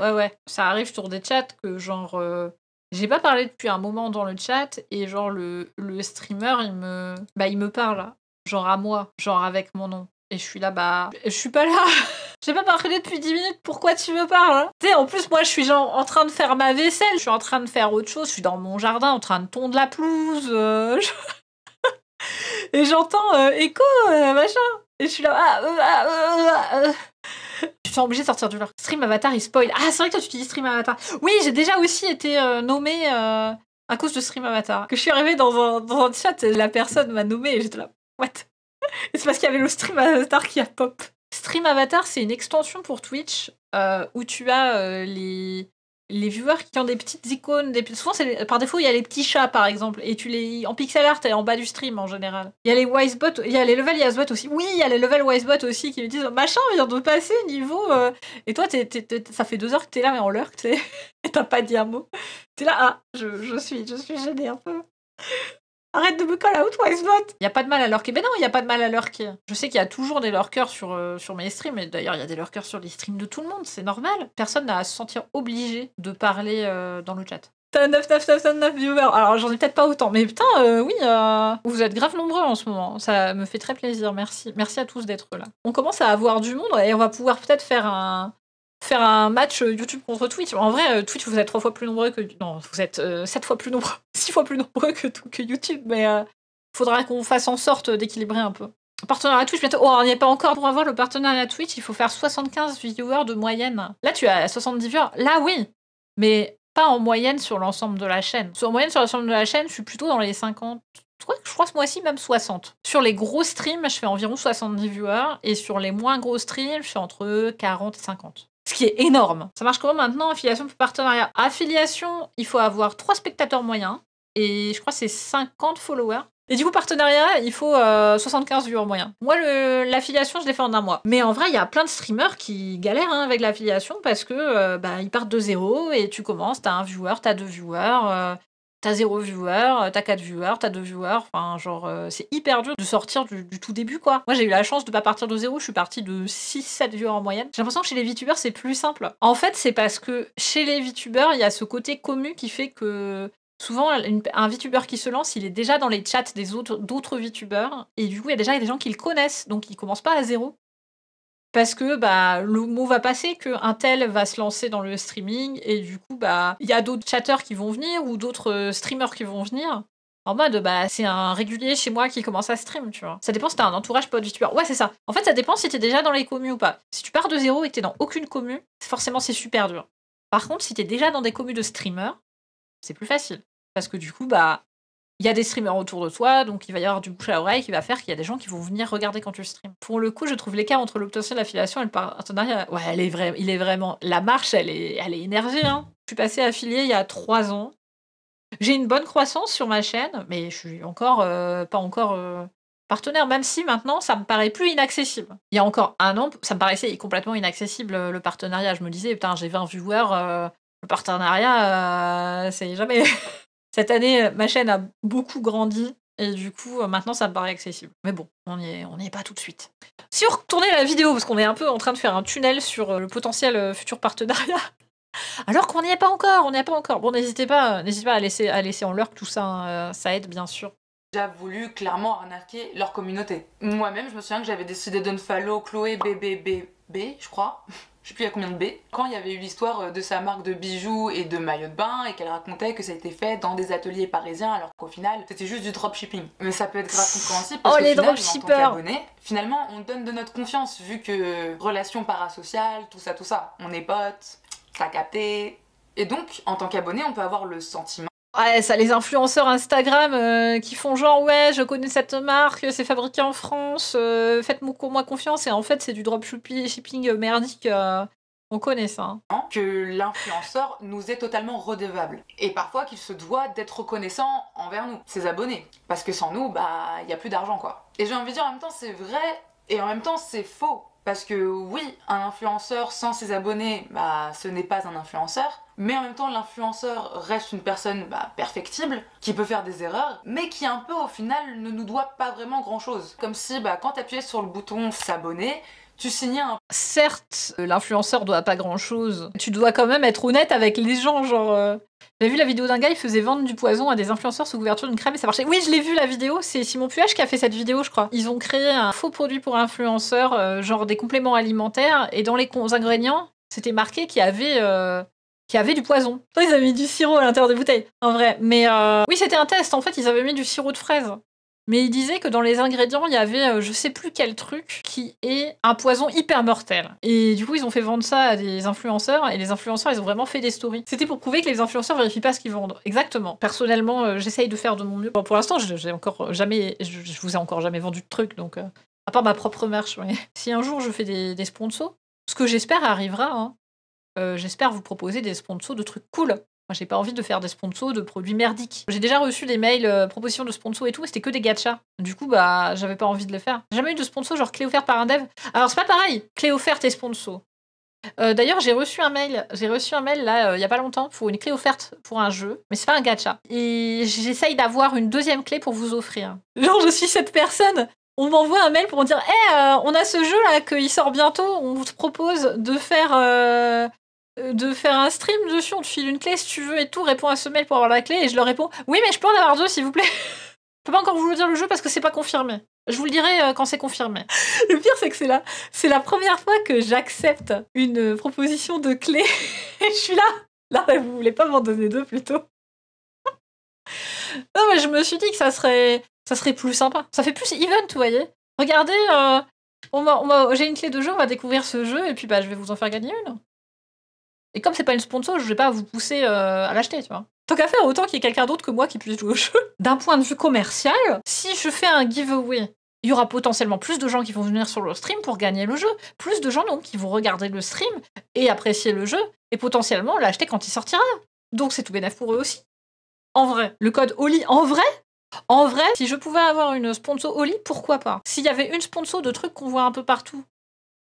Ça arrive sur des chats que genre... J'ai pas parlé depuis un moment dans le chat, et genre le streamer, il me parle, genre à moi, genre avec mon nom. Et je suis là, bah... Je suis pas là. J'ai pas parlé depuis 10 minutes, pourquoi tu me parles? Tu sais, en plus, moi, je suis genre en train de faire ma vaisselle, je suis en train de faire autre chose, je suis dans mon jardin en train de tondre la pelouse, et j'entends écho, machin. Et je suis là, Je suis obligée de sortir du leur. Stream Avatar, il spoil. Ah, c'est vrai que toi, tu dis Stream Avatar. Oui, j'ai déjà aussi été nommée à cause de Stream Avatar. Que je suis arrivée dans un chat, la personne m'a nommée et j'étais là, what? Et c'est parce qu'il y avait le Stream Avatar qui a pop. Stream Avatar, c'est une extension pour Twitch où tu as les viewers qui ont des petites icônes. Souvent, par défaut, il y a les petits chats, par exemple. Et tu les en pixel art et en bas du stream, en général. Il y a les Wisebots, il y a les level Wisebots aussi. Oui, il y a les level Wisebots aussi qui me disent machin vient de passer niveau. Et toi, ça fait 2 heures que t'es là, mais en lurk, tu sais. Et t'as pas dit un mot. T'es là, je suis gênée un peu. Arrête de me call out, Wisebot. Il y a pas de mal à lurker. Mais non, il y a pas de mal à lurker. Je sais qu'il y a toujours des lurkers sur mes streams, et d'ailleurs, il y a des lurkers sur les streams de tout le monde, c'est normal. Personne n'a à se sentir obligé de parler dans le chat. T'as 9 viewers. Alors, j'en ai peut-être pas autant, mais putain, oui, vous êtes grave nombreux en ce moment. Ça me fait très plaisir, merci. Merci à tous d'être là. On commence à avoir du monde, et on va pouvoir peut-être faire un match YouTube contre Twitch. En vrai, Twitch, vous êtes 3 fois plus nombreux que... Non, vous êtes 7 fois plus nombreux. 6 fois plus nombreux que YouTube. Mais faudra qu'on fasse en sorte d'équilibrer un peu. Partenariat Twitch, bientôt... Oh, on n'y est pas encore. Pour avoir le partenariat Twitch, il faut faire 75 viewers de moyenne. Là, tu as 70 viewers. Là, oui. Mais pas en moyenne sur l'ensemble de la chaîne. En moyenne sur l'ensemble de la chaîne, je suis plutôt dans les 50... Je crois ce mois-ci même 60. Sur les gros streams, je fais environ 70 viewers. Et sur les moins gros streams, je fais entre 40 et 50. Ce qui est énorme. Ça marche comment maintenant? Affiliation pour partenariat. Affiliation, il faut avoir 3 spectateurs moyens. Et je crois que c'est 50 followers. Et du coup, partenariat, il faut 75 vues en moyen. Moi, l'affiliation, je l'ai fait en 1 mois. Mais en vrai, il y a plein de streamers qui galèrent avec l'affiliation parce que ils partent de 0 et tu commences, t'as 1 viewer, t'as 2 viewers, t'as 0 viewer, t'as 4 viewers, t'as 2 viewers. Enfin, genre, c'est hyper dur de sortir du tout début, quoi. Moi, j'ai eu la chance de pas partir de 0, je suis partie de 6-7 viewers en moyenne. J'ai l'impression que chez les VTubers, c'est plus simple. En fait, c'est parce que chez les VTubers, il y a ce côté commu qui fait que souvent, un VTuber qui se lance, il est déjà dans les chats d'autres VTubers, et du coup, il y a déjà des gens qui le connaissent, donc ils commencent pas à 0. Parce que le mot va passer qu'un tel va se lancer dans le streaming, et du coup, il y a d'autres chatteurs qui vont venir, ou d'autres streamers qui vont venir, en mode, c'est un régulier chez moi qui commence à stream, tu vois. Ça dépend si t'as un entourage pas de VTuber. Ouais, c'est ça. En fait, ça dépend si t'es déjà dans les commus ou pas. Si tu pars de 0 et que t'es dans aucune commu, forcément, c'est super dur. Par contre, si t'es déjà dans des commus de streamers, c'est plus facile. Parce que du coup, il y a des streamers autour de toi, donc il va y avoir du bouche à oreille qui va faire qu'il y a des gens qui vont venir regarder quand tu streams. Pour le coup, je trouve l'écart entre l'obtention de l'affiliation et le partenariat, ouais, il est vraiment... La marche, elle est énervée, hein. Je suis passée affiliée il y a 3 ans. J'ai une bonne croissance sur ma chaîne, mais je suis encore pas encore partenaire, même si maintenant, ça me paraît plus inaccessible. Il y a encore 1 an, ça me paraissait complètement inaccessible, le partenariat. Je me disais, putain, j'ai 20 viewers... Le partenariat, c'est jamais... Cette année, ma chaîne a beaucoup grandi, et du coup, maintenant, ça me paraît accessible. Mais bon, on n'y est pas tout de suite. Si on retournait la vidéo, parce qu'on est un peu en train de faire un tunnel sur le potentiel futur partenariat, alors qu'on n'y est pas encore, Bon, n'hésitez pas à laisser en lurk tout ça, hein, ça aide, bien sûr. J'ai voulu clairement arnaquer leur communauté. Moi-même, je me souviens que j'avais décidé d'unfollow Chloé BBBB, je crois. Je sais plus à combien de B. Quand il y avait eu l'histoire de sa marque de bijoux et de maillots de bain et qu'elle racontait que ça a été fait dans des ateliers parisiens alors qu'au final c'était juste du dropshipping. Mais ça peut être grave compréhensible parce les qu'au final, dropshippers, en tant qu'abonné, finalement on donne de notre confiance vu que relations parasociales, tout ça. On est potes, t'as capté. Et donc en tant qu'abonné on peut avoir le sentiment. Ouais, ça, les influenceurs Instagram qui font genre, ouais, je connais cette marque, c'est fabriqué en France, faites-moi confiance, et en fait, c'est du dropshipping merdique. On connaît ça. Hein. Que l'influenceur nous est totalement redevable. Et parfois qu'il se doit d'être reconnaissant envers nous, ses abonnés. Parce que sans nous, il n'y a plus d'argent, quoi. Et j'ai envie de dire, en même temps, c'est vrai, et en même temps, c'est faux. Parce que oui, un influenceur sans ses abonnés, ce n'est pas un influenceur. Mais en même temps, l'influenceur reste une personne perfectible, qui peut faire des erreurs, mais qui un peu au final ne nous doit pas vraiment grand chose. Comme si quand t'appuyais sur le bouton s'abonner, tu signais un... Certes, l'influenceur doit pas grand chose. Tu dois quand même être honnête avec les gens, genre... J'ai vu la vidéo d'un gars, il faisait vendre du poison à des influenceurs sous couverture d'une crème et ça marchait. Oui, je l'ai vu la vidéo, c'est Simon Puech qui a fait cette vidéo, je crois. Ils ont créé un faux produit pour influenceurs, genre des compléments alimentaires, et dans les ingrédients, c'était marqué qu'il y avait du poison. Ils avaient mis du sirop à l'intérieur des bouteilles, en vrai. Mais oui, c'était un test, en fait, ils avaient mis du sirop de fraise. Mais ils disaient que dans les ingrédients, il y avait je sais plus quel truc qui est un poison hyper mortel. Et du coup, ils ont fait vendre ça à des influenceurs, et les influenceurs, ils ont vraiment fait des stories. C'était pour prouver que les influenceurs vérifient pas ce qu'ils vendent. Exactement. Personnellement, j'essaye de faire de mon mieux. Bon, pour l'instant, je vous ai encore jamais vendu de trucs, donc à part ma propre merch. Ouais. Si un jour je fais des sponsors, ce que j'espère arrivera, hein, j'espère vous proposer des sponsors de trucs cool. Moi, j'ai pas envie de faire des sponsors de produits merdiques. J'ai déjà reçu des mails, propositions de sponsors et tout, et c'était que des gachas. Du coup, j'avais pas envie de le faire. J'ai jamais eu de sponsor genre clé offerte par un dev. Alors, c'est pas pareil, clé offerte et sponsor. D'ailleurs, j'ai reçu un mail là, il y a pas longtemps, pour une clé offerte pour un jeu, mais c'est pas un gacha. Et j'essaye d'avoir une deuxième clé pour vous offrir. Genre, je suis cette personne. On m'envoie un mail pour me dire on a ce jeu là, qu'il sort bientôt, on te propose de faire un stream dessus, on te file une clé si tu veux et tout, réponds à ce mail pour avoir la clé, et je leur réponds oui, mais je peux en avoir 2 s'il vous plaît. Je peux pas encore vous le dire le jeu parce que c'est pas confirmé. Je vous le dirai quand c'est confirmé. Le pire, c'est que c'est la première fois que j'accepte une proposition de clé et je suis là. Là, vous voulez pas m'en donner 2 plutôt? Non, mais je me suis dit que ça serait plus sympa. Ça fait plus event, vous voyez. Regardez, j'ai une clé de jeu, on va découvrir ce jeu et puis je vais vous en faire gagner une. Et comme c'est pas une sponsor, je vais pas vous pousser à l'acheter, tu vois. Tant qu'à faire, autant qu'il y ait quelqu'un d'autre que moi qui puisse jouer au jeu. D'un point de vue commercial, si je fais un giveaway, il y aura potentiellement plus de gens qui vont venir sur le stream pour gagner le jeu. Plus de gens donc qui vont regarder le stream et apprécier le jeu et potentiellement l'acheter quand il sortira. Donc c'est tout bénef pour eux aussi. En vrai, le code OLI, en vrai, En vrai, si je pouvais avoir une sponsor Oli, pourquoi pas? S'il y avait une sponsor de trucs qu'on voit un peu partout,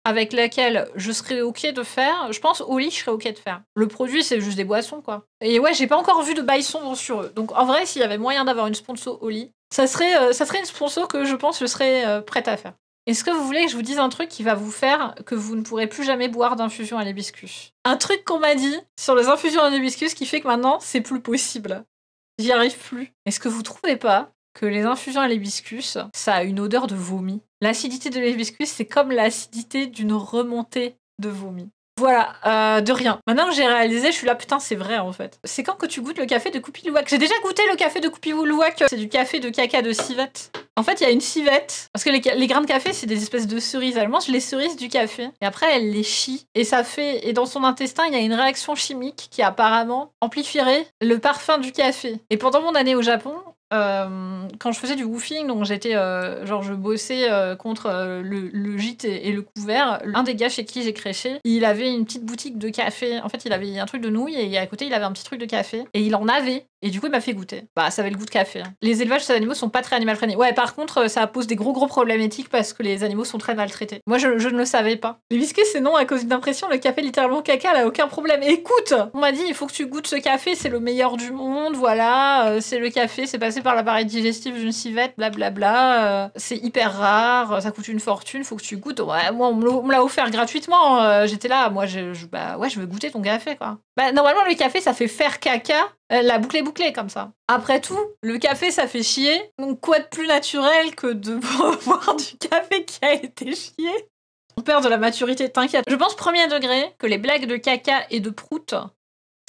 avec laquelle je serais ok de faire, je pense Oli, je serais ok de faire. Le produit, c'est juste des boissons, quoi. Et ouais, j'ai pas encore vu de bail sombre sur eux. Donc en vrai, s'il y avait moyen d'avoir une sponsor Oli, ça serait une sponsor que je pense je serais prête à faire. Est-ce que vous voulez que je vous dise un truc qui va vous faire que vous ne pourrez plus jamais boire d'infusion à l'hibiscus? Un truc qu'on m'a dit sur les infusions à l'hibiscus qui fait que maintenant, c'est plus possible. J'y arrive plus. Est-ce que vous trouvez pas que les infusions à l'hibiscus, ça a une odeur de vomi? L'acidité de l'hibiscus, c'est comme l'acidité d'une remontée de vomi. Voilà, de rien. Maintenant que j'ai réalisé, je suis là, putain, c'est vrai en fait. C'est quand que tu goûtes le café de Kupilouak? J'ai déjà goûté le café de Kupilouak. C'est du café de caca de civette. En fait, il y a une civette. Parce que les grains de café, c'est des espèces de cerises. Elle mange les cerises du café. Et après, elle les chie. Et ça fait. Et dans son intestin, il y a une réaction chimique qui apparemment amplifierait le parfum du café. Et pendant mon année au Japon, quand je faisais du woofing, donc j'étais je bossais contre le gîte et le couvert. Un des gars chez qui j'ai créché, il avait une petite boutique de café. En fait, il avait un truc de nouilles et à côté, il avait un petit truc de café. Et il en avait. Et du coup, il m'a fait goûter. Bah, ça avait le goût de café. Les élevages de ces animaux sont pas très animal friendly. Ouais, par contre, ça pose des gros problèmes éthiques parce que les animaux sont très maltraités. Moi, je ne le savais pas. L'hibiscus, c'est non à cause d'une impression. Le café, littéralement caca, elle a aucun problème. Écoute, on m'a dit, il faut que tu goûtes ce café, c'est le meilleur du monde, voilà. C'est le café, c'est passé par l'appareil digestif d'une civette, blablabla. C'est hyper rare, ça coûte une fortune, faut que tu goûtes. Ouais, moi, on me l'a offert gratuitement. J'étais là, moi, je veux goûter ton café, quoi. Bah, normalement, le café, ça fait faire caca. La boucle est bouclée comme ça. Après tout, le café, ça fait chier. Donc quoi de plus naturel que de boire du café qui a été chié? On perd de la maturité, t'inquiète. Je pense premier degré que les blagues de caca et de prout,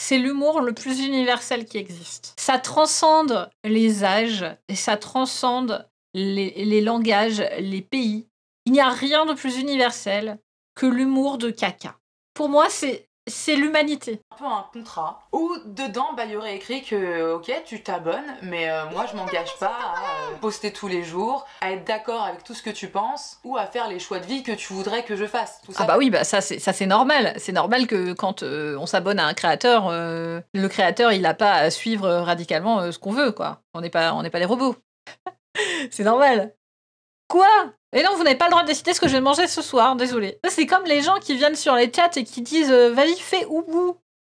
c'est l'humour le plus universel qui existe. Ça transcende les âges et ça transcende les langages, les pays. Il n'y a rien de plus universel que l'humour de caca. Pour moi, c'est l'humanité. Un peu un contrat où dedans il y aurait écrit que ok tu t'abonnes mais moi je m'engage pas à poster tous les jours, à être d'accord avec tout ce que tu penses ou à faire les choix de vie que tu voudrais que je fasse. Tout ça. Ah bah oui, bah ça c'est normal. C'est normal que quand on s'abonne à un créateur, le créateur il a pas à suivre radicalement ce qu'on veut, quoi. On n'est pas des robots. C'est normal. Quoi? Et non, vous n'avez pas le droit de décider ce que je vais manger ce soir, désolé. Ça, c'est comme les gens qui viennent sur les chats et qui disent vas-y, fais oubou,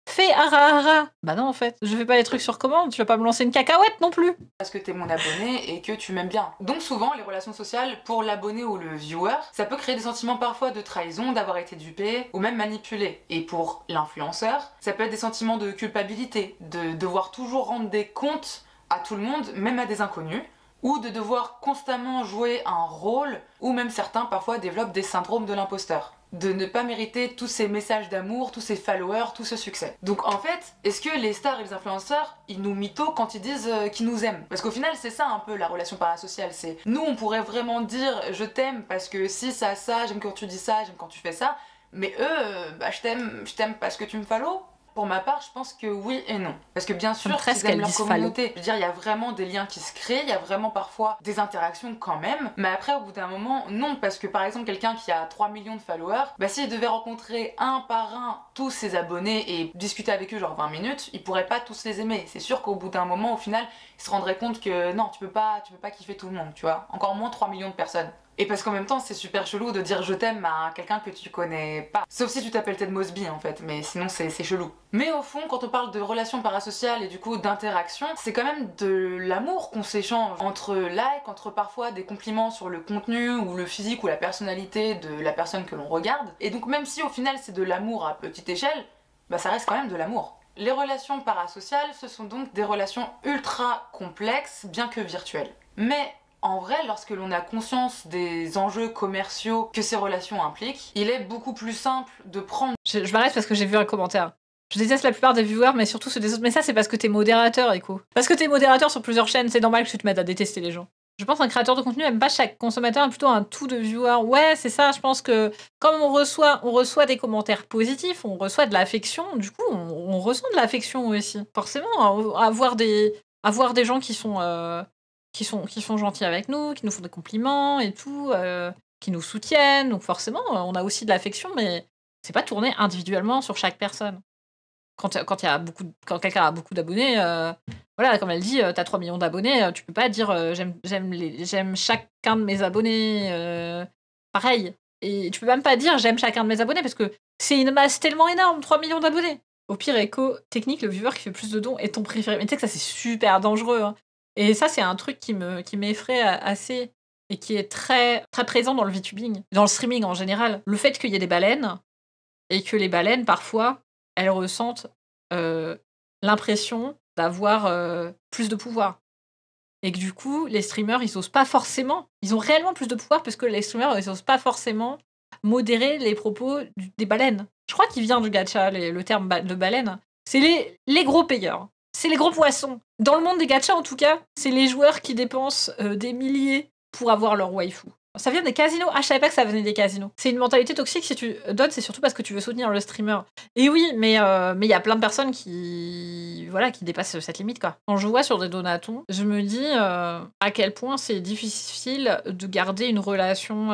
fais ara. Bah non, en fait, je fais pas les trucs sur commande, tu vas pas me lancer une cacahuète non plus. Parce que t'es mon abonné et que tu m'aimes bien. Donc souvent, les relations sociales, pour l'abonné ou le viewer, ça peut créer des sentiments parfois de trahison, d'avoir été dupé ou même manipulé. Et pour l'influenceur, ça peut être des sentiments de culpabilité, de devoir toujours rendre des comptes à tout le monde, même à des inconnus, ou de devoir constamment jouer un rôle, ou même certains parfois développent des syndromes de l'imposteur. De ne pas mériter tous ces messages d'amour, tous ces followers, tout ce succès. Donc en fait, est-ce que les stars et les influenceurs, ils nous mythos quand ils disent qu'ils nous aiment? Parce qu'au final, c'est ça un peu la relation parasociale, c'est nous on pourrait vraiment dire je t'aime parce que si ça, j'aime quand tu dis ça, j'aime quand tu fais ça, mais eux, je t'aime parce que tu me follow. Pour ma part, je pense que oui et non. Parce que bien sûr, ils aiment leur communauté. Je veux dire, il y a vraiment des liens qui se créent, il y a vraiment parfois des interactions quand même. Mais après, au bout d'un moment, non. Parce que par exemple, quelqu'un qui a 3 millions de followers, bah s'il devait rencontrer un par un tous ses abonnés et discuter avec eux genre 20 minutes, il pourrait pas tous les aimer. C'est sûr qu'au bout d'un moment, au final, il se rendrait compte que non, tu peux pas kiffer tout le monde, tu vois. Encore moins 3 millions de personnes. Et parce qu'en même temps, c'est super chelou de dire je t'aime à quelqu'un que tu connais pas. Sauf si tu t'appelles Ted Mosby en fait, mais sinon c'est chelou. Mais au fond, quand on parle de relations parasociales et du coup d'interaction, c'est quand même de l'amour qu'on s'échange. Entre likes, entre parfois des compliments sur le contenu ou le physique ou la personnalité de la personne que l'on regarde. Et donc même si au final c'est de l'amour à petite échelle, bah ça reste quand même de l'amour. Les relations parasociales, ce sont donc des relations ultra complexes, bien que virtuelles. Mais en vrai, lorsque l'on a conscience des enjeux commerciaux que ces relations impliquent, il est beaucoup plus simple de prendre... Je m'arrête parce que j'ai vu un commentaire. Je déteste la plupart des viewers, mais surtout ceux des autres. Mais ça, c'est parce que t'es modérateur, Echo. Parce que t'es modérateur sur plusieurs chaînes, c'est normal que tu te mettes à détester les gens. Je pense qu'un créateur de contenu aime pas chaque consommateur, mais plutôt un tout de viewers. Ouais, c'est ça, je pense que comme on reçoit des commentaires positifs, on reçoit de l'affection, du coup, on ressent de l'affection aussi. Forcément, avoir des gens qui sont gentils avec nous, qui nous font des compliments et tout, qui nous soutiennent. Donc forcément, on a aussi de l'affection, mais c'est pas tourné individuellement sur chaque personne. quand quelqu'un a beaucoup d'abonnés, voilà, comme elle dit, t'as 3 millions d'abonnés, tu peux pas dire j'aime chacun de mes abonnés, pareil. Et tu peux même pas dire j'aime chacun de mes abonnés parce que c'est une masse tellement énorme, 3 millions d'abonnés. Au pire, écho, technique, le viewer qui fait plus de dons est ton préféré. Mais tu sais que ça, c'est super dangereux. Hein. Et ça, c'est un truc qui m'effraie assez et qui est très, très présent dans le VTubing, dans le streaming en général. Le fait qu'il y ait des baleines et que les baleines, parfois, elles ressentent l'impression d'avoir plus de pouvoir. Et que du coup, les streamers, ils osent pas forcément. Ils ont réellement plus de pouvoir parce que les streamers, ils osent pas forcément modérer les propos des baleines. Je crois qu'il vient du gacha, le terme de baleine. C'est les gros payeurs. C'est les gros poissons. Dans le monde des gachas, en tout cas, c'est les joueurs qui dépensent des milliers pour avoir leur waifu. Ça vient des casinos. Ah, je savais pas que ça venait des casinos. C'est une mentalité toxique. Si tu donnes, c'est surtout parce que tu veux soutenir le streamer. Et oui, mais il y a plein de personnes qui dépassent cette limite, quoi. Quand je vois sur des donatons, je me dis à quel point c'est difficile de garder une relation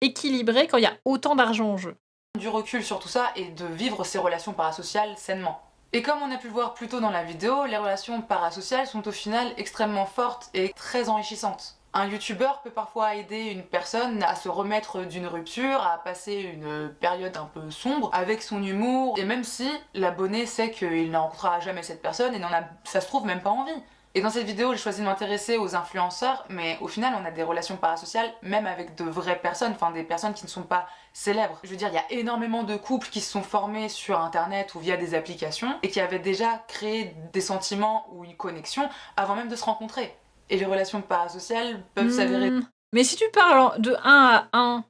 équilibrée quand il y a autant d'argent en jeu. Du recul sur tout ça et de vivre ces relations parasociales sainement. Et comme on a pu le voir plus tôt dans la vidéo, les relations parasociales sont au final extrêmement fortes et très enrichissantes. Un youtubeur peut parfois aider une personne à se remettre d'une rupture, à passer une période un peu sombre avec son humour, et même si l'abonné sait qu'il ne rencontrera jamais cette personne et n'en a, ça se trouve, même pas envie. Et dans cette vidéo, j'ai choisi de m'intéresser aux influenceurs, mais au final, on a des relations parasociales, même avec de vraies personnes, enfin des personnes qui ne sont pas célèbres. Je veux dire, il y a énormément de couples qui se sont formés sur internet ou via des applications, et qui avaient déjà créé des sentiments ou une connexion avant même de se rencontrer. Et les relations parasociales peuvent s'avérer... Mais si tu parles de 1 à 1,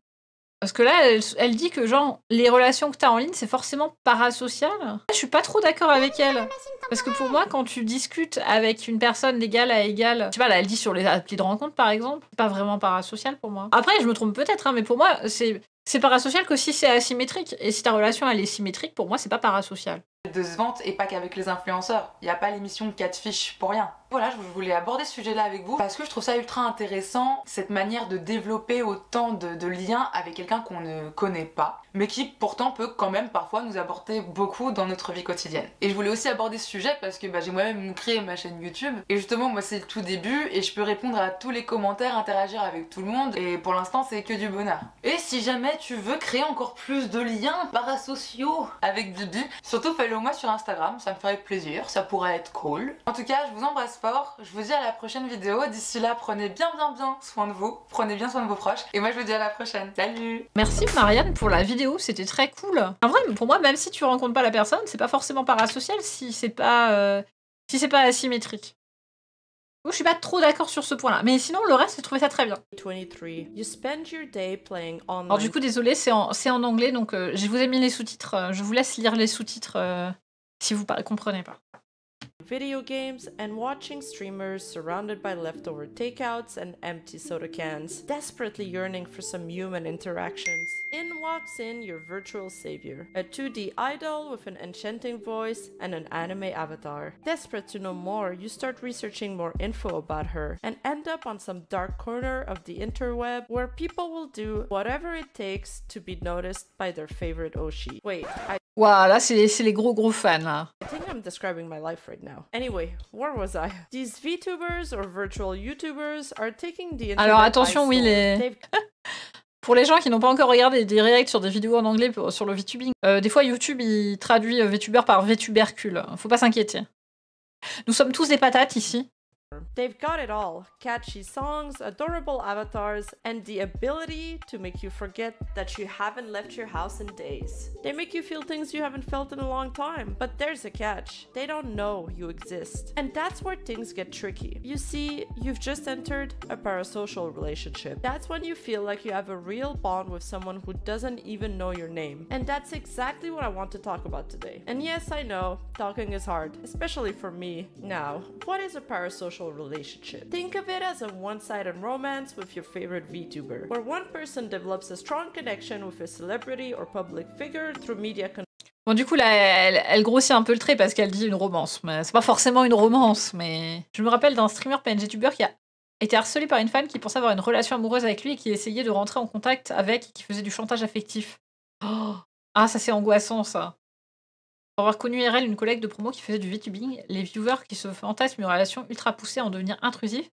parce que là, elle dit que genre, les relations que t'as en ligne, c'est forcément parasocial. Je suis pas trop d'accord avec elle. Parce que pour moi, quand tu discutes avec une personne d'égal à égal, tu vois, là, elle dit sur les applis de rencontre, par exemple, c'est pas vraiment parasocial pour moi. Après, je me trompe peut-être, hein, mais pour moi, c'est parasocial que si c'est asymétrique. Et si ta relation, elle est symétrique, pour moi, c'est pas parasocial. De se vente et pas qu'avec les influenceurs. Il n'y a pas l'émission Catfish pour rien. Voilà, je voulais aborder ce sujet-là avec vous parce que je trouve ça ultra intéressant, cette manière de développer autant de liens avec quelqu'un qu'on ne connaît pas, mais qui pourtant peut quand même parfois nous apporter beaucoup dans notre vie quotidienne. Et je voulais aussi aborder ce sujet parce que j'ai moi-même créé ma chaîne YouTube et justement moi c'est le tout début et je peux répondre à tous les commentaires, interagir avec tout le monde et pour l'instant c'est que du bonheur. Et si jamais tu veux créer encore plus de liens parasociaux avec Bibi, surtout follow-moi sur Instagram, ça me ferait plaisir, ça pourrait être cool. En tout cas, je vous embrasse fort, je vous dis à la prochaine vidéo, d'ici là prenez bien soin de vous, prenez bien soin de vos proches et moi je vous dis à la prochaine, salut. Merci Marianne pour la vidéo, c'était très cool. En vrai, pour moi, même si tu rencontres pas la personne, c'est pas forcément parasocial si c'est pas asymétrique. Je suis pas trop d'accord sur ce point-là, mais sinon le reste, j'ai trouvé ça très bien. 23. You spend your day playing online. Alors du coup, désolé, c'est en anglais, donc je vous ai mis les sous-titres. Je vous laisse lire les sous-titres si vous comprenez pas. Video games and watching streamers surrounded by leftover takeouts and empty soda cans, desperately yearning for some human interactions. In walks in your virtual savior, a 2D idol with an enchanting voice and an anime avatar. Desperate to know more, you start researching more info about her and end up on some dark corner of the interweb where people will do whatever it takes to be noticed by their favorite Oshi. Wait, Waouh, là, c'est les gros fans, là. I think I'm describing my life right now. Anyway, where was I? These VTubers or virtual YouTubers are taking the internet. Alors attention, oui, pour les gens qui n'ont pas encore regardé des reacts sur des vidéos en anglais sur le VTubing, des fois YouTube, il traduit VTuber par VTubercule. Faut pas s'inquiéter. Nous sommes tous des patates ici. They've got it all. Catchy songs, adorable avatars, and the ability to make you forget that you haven't left your house in days. They make you feel things you haven't felt in a long time. But there's a catch. They don't know you exist. And that's where things get tricky. You see, you've just entered a parasocial relationship. That's when you feel like you have a real bond with someone who doesn't even know your name. And that's exactly what I want to talk about today. And yes, I know, talking is hard, especially for me. Now, what is a parasocial relationship? Think of it as a one-sided romance with your favorite VTuber, where one person develops a strong connection with a celebrity or public figure through media. Bon, du coup, là, elle grossit un peu le trait parce qu'elle dit une romance. Mais c'est pas forcément une romance, mais... Je me rappelle d'un streamer PNGtuber qui a été harcelé par une fan qui pensait avoir une relation amoureuse avec lui et qui essayait de rentrer en contact avec et qui faisait du chantage affectif. Oh. Ah, ça c'est angoissant, ça. Pour avoir connu IRL une collègue de promo qui faisait du VTubing, les viewers qui se fantasment une relation ultra poussée en devenir intrusif,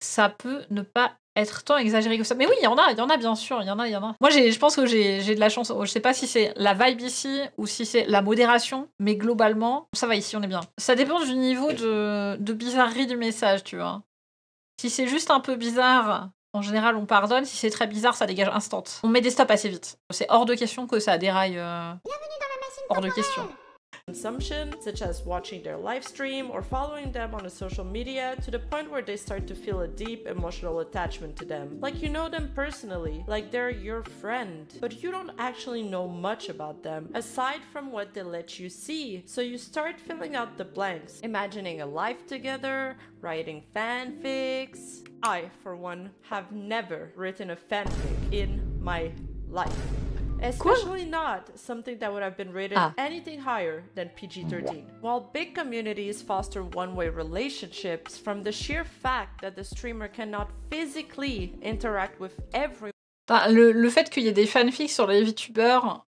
ça peut ne pas être tant exagéré que ça. Mais oui, il y en a bien sûr, il y en a. Moi, je pense que j'ai de la chance. Je sais pas si c'est la vibe ici ou si c'est la modération, mais globalement, ça va ici, on est bien. Ça dépend du niveau de bizarrerie du message, tu vois. Si c'est juste un peu bizarre, en général, on pardonne. Si c'est très bizarre, ça dégage instant. On met des stops assez vite. C'est hors de question que ça déraille. Hors de question. Consumption, such as watching their live stream or following them on a social media to the point where they start to feel a deep emotional attachment to them. Like you know them personally, like they're your friend, but you don't actually know much about them, aside from what they let you see. So you start filling out the blanks, imagining a life together, writing fanfics. I, for one, have never written a fanfic in my life. Especially not something that would have been rated anything higher than PG-13. While big communities foster one-way relationships from the sheer fact that the streamer cannot physically interact with everyone. Le fait qu'il y ait des fanfics sur les VTubers,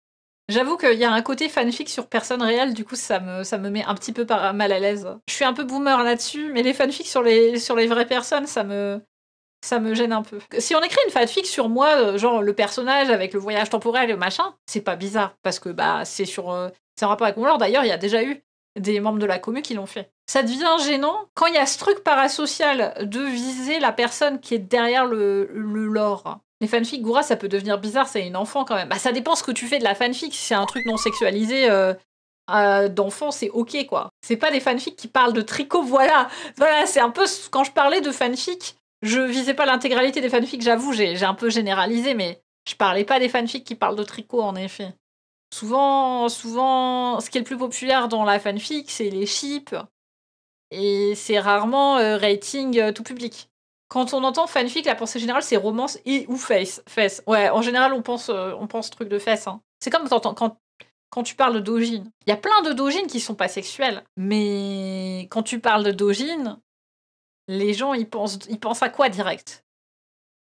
j'avoue qu'il y a un côté fanfic sur personnes réelles, du coup ça me met un petit peu mal à l'aise. Je suis un peu boomer là-dessus, mais les fanfics sur les vraies personnes, ça me gêne un peu. Si on écrit une fanfic sur moi, genre le personnage avec le voyage temporel et machin, c'est pas bizarre, parce que c'est c'est en rapport avec mon lore. D'ailleurs, il y a déjà eu des membres de la commu qui l'ont fait. Ça devient gênant quand il y a ce truc parasocial de viser la personne qui est derrière le lore. Les fanfics, Goura, ça peut devenir bizarre, c'est une enfant quand même. Ça dépend ce que tu fais de la fanfic. Si c'est un truc non sexualisé d'enfant, c'est ok, quoi. C'est pas des fanfics qui parlent de tricot, voilà, c'est un peu... Quand je parlais de fanfic, je visais pas l'intégralité des fanfics, j'avoue, j'ai un peu généralisé, mais je parlais pas des fanfics qui parlent de tricot, en effet. Souvent, ce qui est le plus populaire dans la fanfic, c'est les ships, et c'est rarement rating tout public. Quand on entend fanfic, la pensée générale, c'est romance et ou fesses. Ouais, en général, on pense truc de fesses. Hein. C'est comme quand tu parles de doujin. Il y a plein de doujins qui sont pas sexuels, mais quand tu parles de doujin, les gens, ils pensent à quoi direct?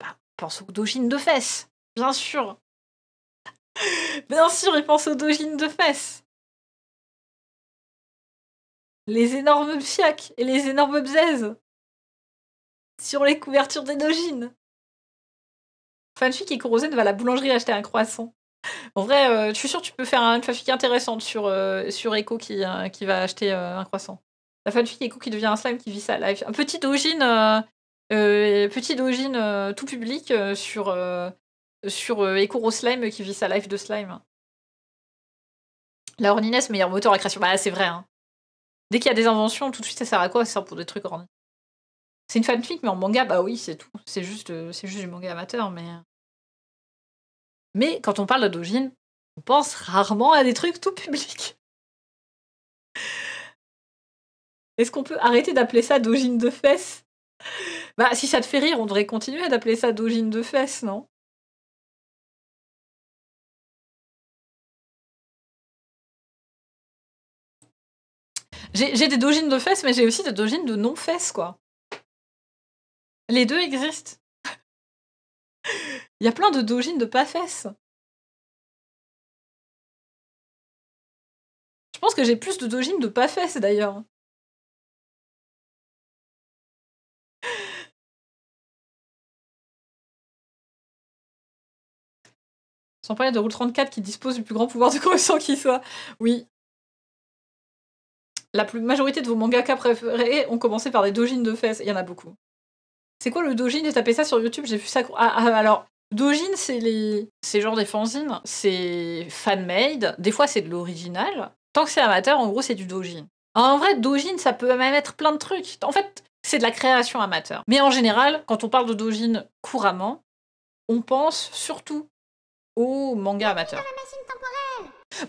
Ils pensent aux doujins de fesses, bien sûr. Bien sûr, ils pensent aux doujins de fesses. Les énormes psiacs et les énormes bzaises sur les couvertures des doujins. Fanfic et Kurosen va à la boulangerie acheter un croissant. En vrai, je suis sûre que tu peux faire une fanfic intéressante sur Echo qui va acheter un croissant. La fanfic Echo qui devient un slime qui vit sa life. Un petit doujin tout public sur Echo Slime qui vit sa life de slime. La horniness, meilleur moteur à création. C'est vrai. Hein. Dès qu'il y a des inventions, tout de suite ça sert à quoi? Ça sert pour des trucs horny. C'est une fanfic, mais en manga, oui, c'est tout. C'est juste du manga amateur, mais... Mais quand on parle de doujin, on pense rarement à des trucs tout publics. Est-ce qu'on peut arrêter d'appeler ça doujin de fesses? Si ça te fait rire, on devrait continuer d'appeler ça doujin de fesses, non? J'ai des doujins de fesses, mais j'ai aussi des doujins de non-fesses, quoi. Les deux existent. Il y a plein de doujins de pas fesses. Je pense que j'ai plus de doujins de pas fesses, d'ailleurs. Sans parler de Rule 34 qui dispose du plus grand pouvoir de corruption qui soit. Oui. La majorité de vos mangaka préférés ont commencé par des doujins de fesses. Il y en a beaucoup. C'est quoi le doujin? J'ai tapé ça sur YouTube, j'ai vu ça... alors, doujin, c'est genre des fanzines. C'est fan-made. Des fois, c'est de l'original. Tant que c'est amateur, en gros, c'est du doujin. En vrai, doujin, ça peut même être plein de trucs. En fait, c'est de la création amateur. Mais en général, quand on parle de doujin couramment, on pense surtout au manga amateur.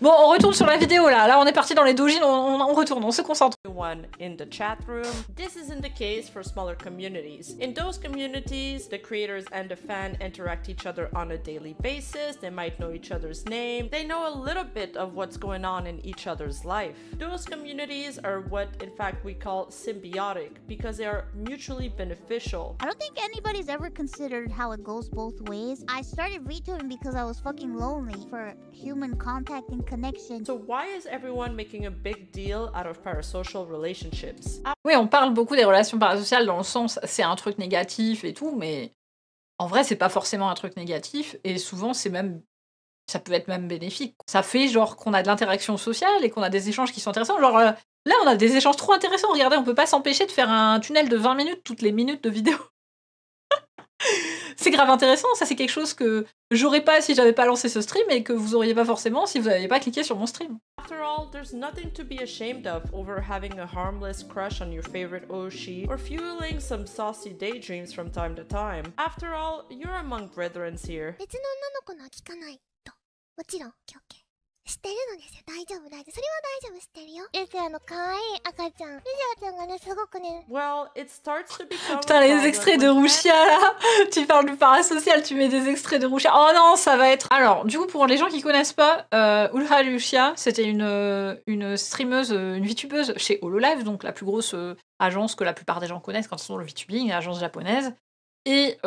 Bon, on retourne sur la vidéo là. Là, on est parti dans les doujins, on retourne, on se concentre. One in the chat room. This isn't the case for smaller communities. In those communities, the creators and the fan interact each other on a daily basis. They might know each other's name. They know a little bit of what's going on in each other's life. Those communities are what, in fact, we call symbiotic because they are mutually beneficial. I don't think anybody's ever considered how it goes both ways. I started VTubing because I was fucking lonely. For human contact making connections. So why is everyone making a big deal out of parasocial relationships? Oui, on parle beaucoup des relations parasociales dans le sens c'est un truc négatif et tout, mais en vrai, c'est pas forcément un truc négatif et souvent, ça peut être même bénéfique. Ça fait genre qu'on a de l'interaction sociale et qu'on a des échanges qui sont intéressants. Genre là, on a des échanges trop intéressants. Regardez, on peut pas s'empêcher de faire un tunnel de 20 minutes toutes les minutes de vidéo. C'est grave intéressant, ça c'est quelque chose que j'aurais pas si j'avais pas lancé ce stream et que vous auriez pas forcément si vous n'avez pas cliqué sur mon stream. After all, there's nothing to be ashamed of over having a harmless crush on your favorite Oshi or fueling some saucy daydreams from time to time. After all, you're among brethrens here. 別の女の子のは聞かないと。もちろん、オッケーオッケー。知ってるのですよ。大丈夫、大丈夫。それは大丈夫、知ってるよ。可愛い赤ちゃん。ルジアちゃんがね、すごくね。Well, it starts to become Putain, les extraits de Rushia là. Tu parles du parasocial, tu mets des extraits de Rushia. Oh non, ça va être... Alors, du coup, pour les gens qui connaissent pas, Ulha Rushia, c'était une streameuse, une VTubeuse chez Hololive, donc la plus grosse agence que la plupart des gens connaissent quand ils sont le VTubing, agence japonaise. Et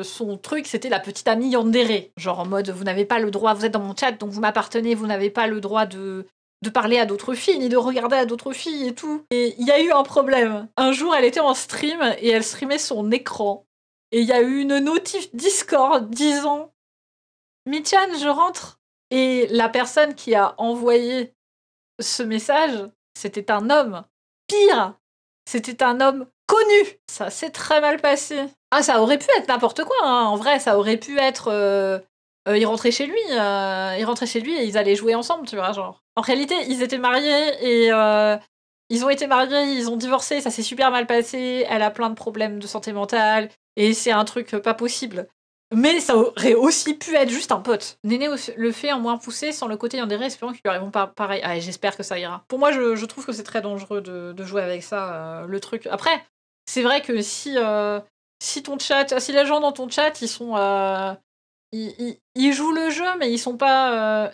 son truc, c'était la petite amie yandere. Genre en mode, vous n'avez pas le droit, vous êtes dans mon chat, donc vous m'appartenez, vous n'avez pas le droit de parler à d'autres filles, ni de regarder à d'autres filles et tout. Et il y a eu un problème. Un jour, elle était en stream, et elle streamait son écran. Et il y a eu une notif Discord disant « Michan, je rentre !» Et la personne qui a envoyé ce message, c'était un homme. Pire, c'était un homme connu. Ça s'est très mal passé. Ah, ça aurait pu être n'importe quoi, hein. En vrai, ça aurait pu être... il rentrait chez lui et ils allaient jouer ensemble, tu vois, genre. En réalité, ils étaient mariés et ils ont été mariés, ils ont divorcé, ça s'est super mal passé, elle a plein de problèmes de santé mentale et c'est un truc pas possible. Mais ça aurait aussi pu être juste un pote. Néné le fait en moins poussé, sans le côté yandere, espérant qu'ils lui arriveront pas pareil. Ah, j'espère que ça ira. Pour moi, je trouve que c'est très dangereux de jouer avec ça, le truc. Après, c'est vrai que si les gens dans ton chat, ils sont... ils jouent le jeu, mais ils sont pas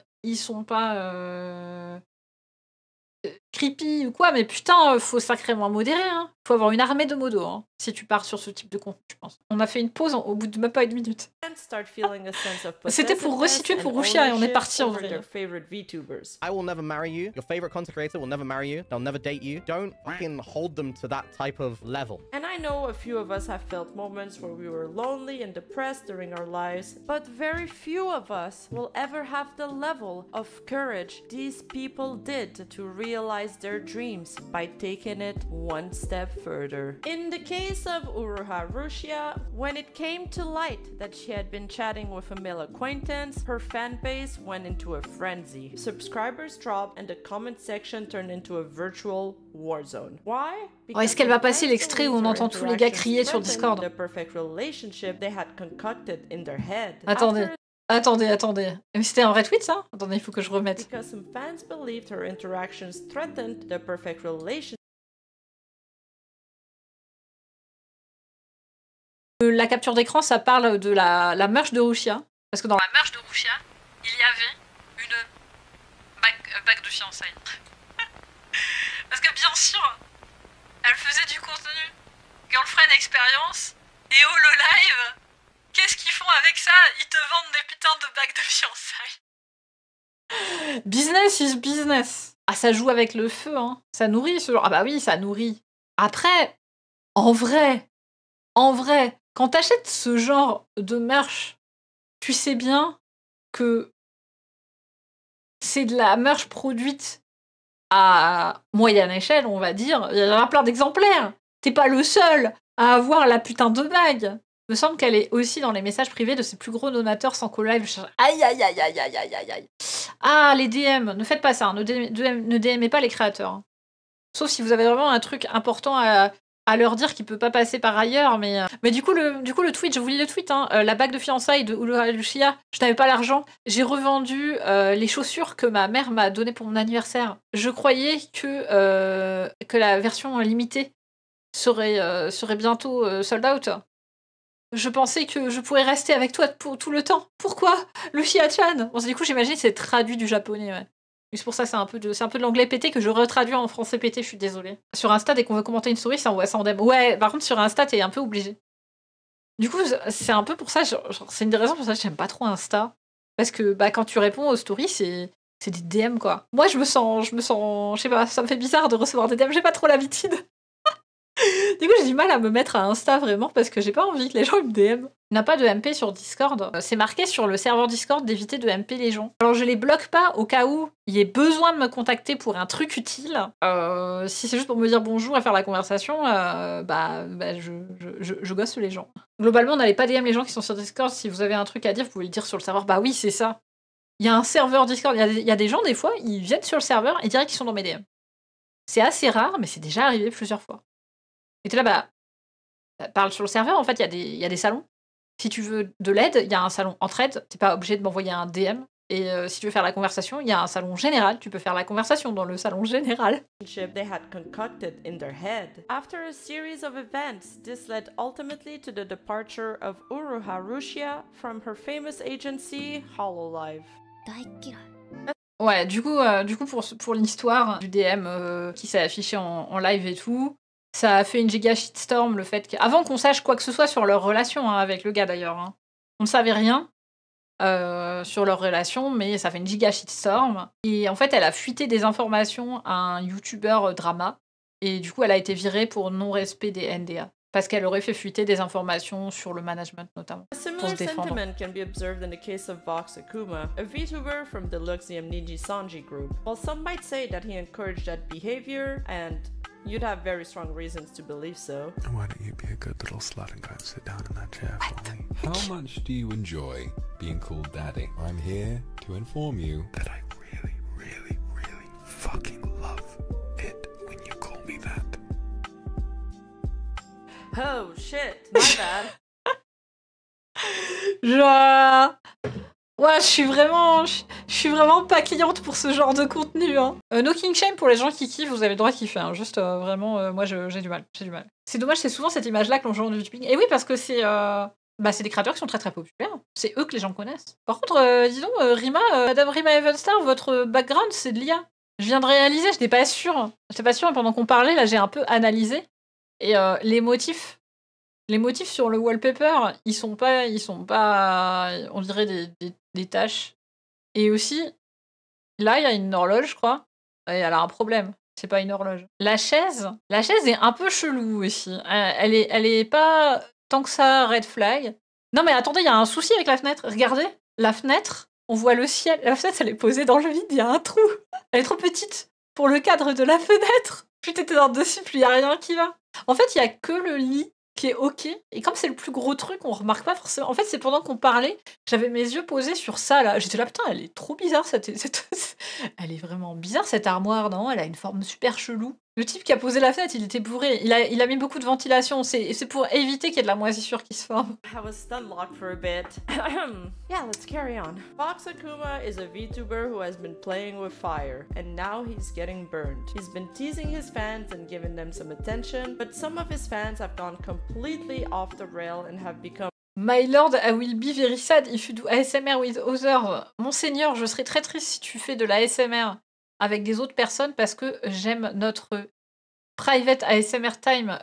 creepy ou quoi, mais putain, faut sacrément modérer, hein. Faut avoir une armée de modos, hein, si tu pars sur ce type de contenu, je pense. On a fait une pause au bout de même pas une minute. C'était pour resituer pour Rushia et on est parti en vrai. I will never marry you. Your favorite content creator will never marry you. They'll never date you. Don't fucking hold them to that type of level. And I know a few of us have felt moments where we were lonely and depressed during our lives, but very few of us will ever have the level of courage these people did to realize their dreams by taking it one step further. In the case of Uruha Rushia, when it came to light that she had been chatting with a male acquaintance, her fan base went into a frenzy. Subscribers dropped and the comment section turned into a virtual war zone. Why? Est-ce qu'elle va passer l'extrait où on entend tous les gars crier sur Discord? The perfect relationship they had concocted in their head. Attendez. Mais c'était un vrai tweet, ça? Attendez, il faut que je remette. Because some fans believed her interactions threatened the perfect relationship. La capture d'écran, ça parle de la merch de Rushia. Parce que dans la merch de Rushia, il y avait une bague de fiançailles. Parce que bien sûr, elle faisait du contenu Girlfriend Experience et Hololive. Qu'est-ce qu'ils font avec ça? Ils te vendent des putains de bagues de fiançailles. Business is business. Ah, ça joue avec le feu, hein. Ça nourrit ce genre. Ah bah oui, ça nourrit. Après, en vrai, quand t'achètes ce genre de merch, tu sais bien que c'est de la merch produite à moyenne échelle, on va dire. Il y en a plein d'exemplaires. T'es pas le seul à avoir la putain de bague. Il me semble qu'elle est aussi dans les messages privés de ses plus gros donateurs sans co-live. Aïe. Ah, les DM. Ne faites pas ça. Hein. Ne DMez pas les créateurs. Hein. Sauf si vous avez vraiment un truc important à leur dire qui peut pas passer par ailleurs. Mais du coup, le tweet, je vous lis le tweet. Hein, la bague de fiançailles de Lucia, je n'avais pas l'argent. J'ai revendu les chaussures que ma mère m'a données pour mon anniversaire. Je croyais que la version limitée serait bientôt sold out. Je pensais que je pourrais rester avec toi pour tout le temps. Pourquoi? Lucia-chan. Bon, du coup, j'imagine que c'est traduit du japonais, ouais. C'est pour ça que c'est un peu de l'anglais pété que je retraduis en français pété, je suis désolée. Sur Insta, dès qu'on veut commenter une story, ça envoie ça en DM. Ouais, par contre, sur Insta, t'es un peu obligé. Du coup, c'est un peu pour ça, c'est une des raisons pour ça que j'aime pas trop Insta. Parce que quand tu réponds aux stories, C'est des DM, quoi. Moi, je sais pas, ça me fait bizarre de recevoir des DM, j'ai pas trop l'habitude. Du coup, j'ai du mal à me mettre à Insta, vraiment, parce que j'ai pas envie que les gens me DM. Il n'y a pas de MP sur Discord. C'est marqué sur le serveur Discord d'éviter de MP les gens. Alors, je les bloque pas au cas où il y ait besoin de me contacter pour un truc utile. Si c'est juste pour me dire bonjour et faire la conversation, je gosse les gens. Globalement, n'allez pas DM les gens qui sont sur Discord. Si vous avez un truc à dire, vous pouvez le dire sur le serveur. Bah oui, c'est ça. Il y a un serveur Discord. Il y a des gens, des fois, ils viennent sur le serveur et direct qu'ils sont dans mes DM. C'est assez rare, mais c'est déjà arrivé plusieurs fois. Et t'es là, parle sur le serveur, en fait, il y a des salons. Si tu veux de l'aide, il y a un salon entraide, t'es pas obligé de m'envoyer un DM. Et si tu veux faire la conversation, il y a un salon général, tu peux faire la conversation dans le salon général. They had concocted in their head. After a series of events, this led ultimately to the departure of Uru Harushia from her famous agency, Hololive. Ouais, du coup pour l'histoire du DM qui s'est affiché en live et tout, ça a fait une giga shitstorm, le fait avant qu'on sache quoi que ce soit sur leur relation avec le gars d'ailleurs. Hein. On ne savait rien sur leur relation, mais ça fait une giga shitstorm. Et en fait, elle a fuité des informations à un YouTuber drama. Et du coup, elle a été virée pour non-respect des NDA. Parce qu'elle aurait fait fuiter des informations sur le management, notamment. A similar sentiment can be observed in the case of Vox Akuma, a VTuber from the Luxium Niji Sanji group. While some might say that he encouraged that behavior, and you'd have very strong reasons to believe so. Why don't you be a good little slut and go and sit down in that chair for me? How much do you enjoy being called daddy? I'm here to inform you that I really, really, really fucking love it when you call me that. Oh shit, my bad. Genre... Ouais, je suis vraiment pas cliente pour ce genre de contenu. Hein. No King Shame pour les gens qui kiffent, vous avez le droit de kiffer. Hein. Juste, vraiment, moi j'ai du mal. C'est dommage, c'est souvent cette image-là que l'on joue en YouTubing. Et oui, parce que c'est des créateurs qui sont très très populaires. C'est eux que les gens connaissent. Par contre, dis donc, Madame Rima Evenstar, votre background, c'est de l'IA. Je viens de réaliser, je n'étais pas sûre. J'étais pas sûre, et pendant qu'on parlait, là, j'ai un peu analysé. Et les motifs sur le wallpaper, ils sont pas, on dirait des taches. Et aussi, là, il y a une horloge, je crois. Et elle a un problème. C'est pas une horloge. La chaise est un peu chelou aussi. Elle est pas tant que ça red flag. Non mais attendez, il y a un souci avec la fenêtre. Regardez, la fenêtre, on voit le ciel. La fenêtre, elle est posée dans le vide, il y a un trou. Elle est trop petite pour le cadre de la fenêtre. Plus t'étais dans dessus, plus il y a rien qui va. En fait, il y a que le lit qui est ok. Et comme c'est le plus gros truc, on remarque pas forcément. En fait, c'est pendant qu'on parlait, j'avais mes yeux posés sur ça, là. J'étais là, putain, elle est trop bizarre, elle est vraiment bizarre, cette armoire, non? Elle a une forme super chelou. Le type qui a posé la fenêtre, il était bourré. Il a mis beaucoup de ventilation. C'est pour éviter qu'il y ait de la moisissure qui se forme. I was stunlocked for a bit. Yeah, let's carry on. Vox Akuma is a VTuber who has been playing with fire, and now he's getting burned. He's been teasing his fans and giving them some attention, but some of his fans have gone completely off the rail and have become My lord, I will be very sad if you do ASMR with others. Monseigneur, je serais très triste si tu fais de l'ASMR avec des autres personnes parce que j'aime notre private ASMR time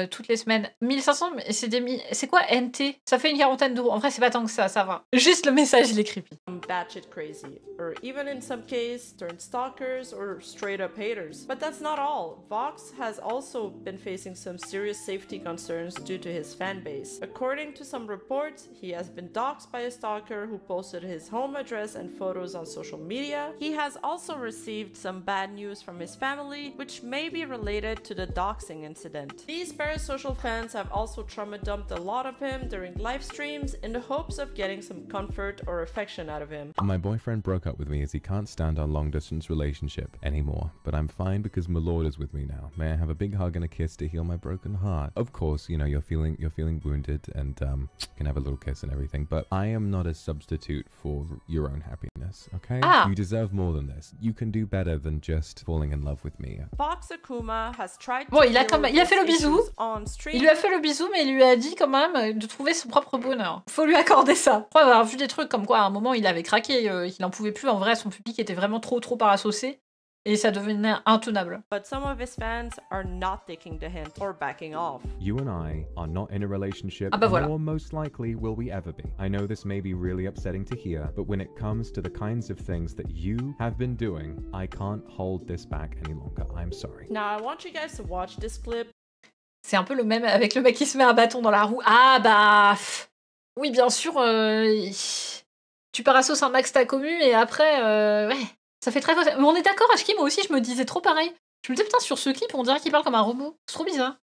toutes les semaines. 1500, mais c'est quoi NT? Ça fait une quarantaine d'euros. En vrai, c'est pas tant que ça va. Juste le message, il est creepy. batshit crazy, or even in some cases turned stalkers or straight up haters. But that's not all. Vox has also been facing some serious safety concerns due to his fan base. According to some reports, he has been doxxed by a stalker who posted his home address and photos on social media. He has also received some bad news from his family, which may be related to the doxing incident. These parasocial fans have also trauma dumped a lot of him during live streams in the hopes of getting some comfort or affection out of him. My boyfriend broke up with me as he can't stand our long-distance relationship anymore, but I'm fine because my lord is with me now. May I have a big hug and a kiss to heal my broken heart? Of course, you know, you're feeling wounded and can have a little kiss and everything, but I am not a substitute for your own happiness, okay? Ah. You deserve more than this. You can do better than just falling in love with me. Vox Akuma has tried Bon, to il a fait le bisou. on stream. Il lui a fait le bisou, mais il lui a dit quand même de trouver son propre bonheur. Faut lui accorder ça. Je crois avoir vu des trucs comme quoi à un moment il avait craqué, qu'il en pouvait plus. En vrai, son public était vraiment trop parasaucé. Et ça devenait intenable. But some of his fans are not taking the hint or backing off. You and I are not in a relationship, Ah bah voilà. nor most likely will we ever be. I know this may be really upsetting to hear, but when it comes to the kinds of things that you have been doing, I can't hold this back any longer. I'm sorry. Now I want you guys to watch this clip. C'est un peu le même avec le mec qui se met un bâton dans la roue. Ah bah... Oui, bien sûr, tu parassos un max ta commu et après, ouais, ça fait très... Mais on est d'accord, Ashki, moi aussi, je me disais trop pareil. Je me disais, putain, sur ce clip, on dirait qu'il parle comme un robot. C'est trop bizarre.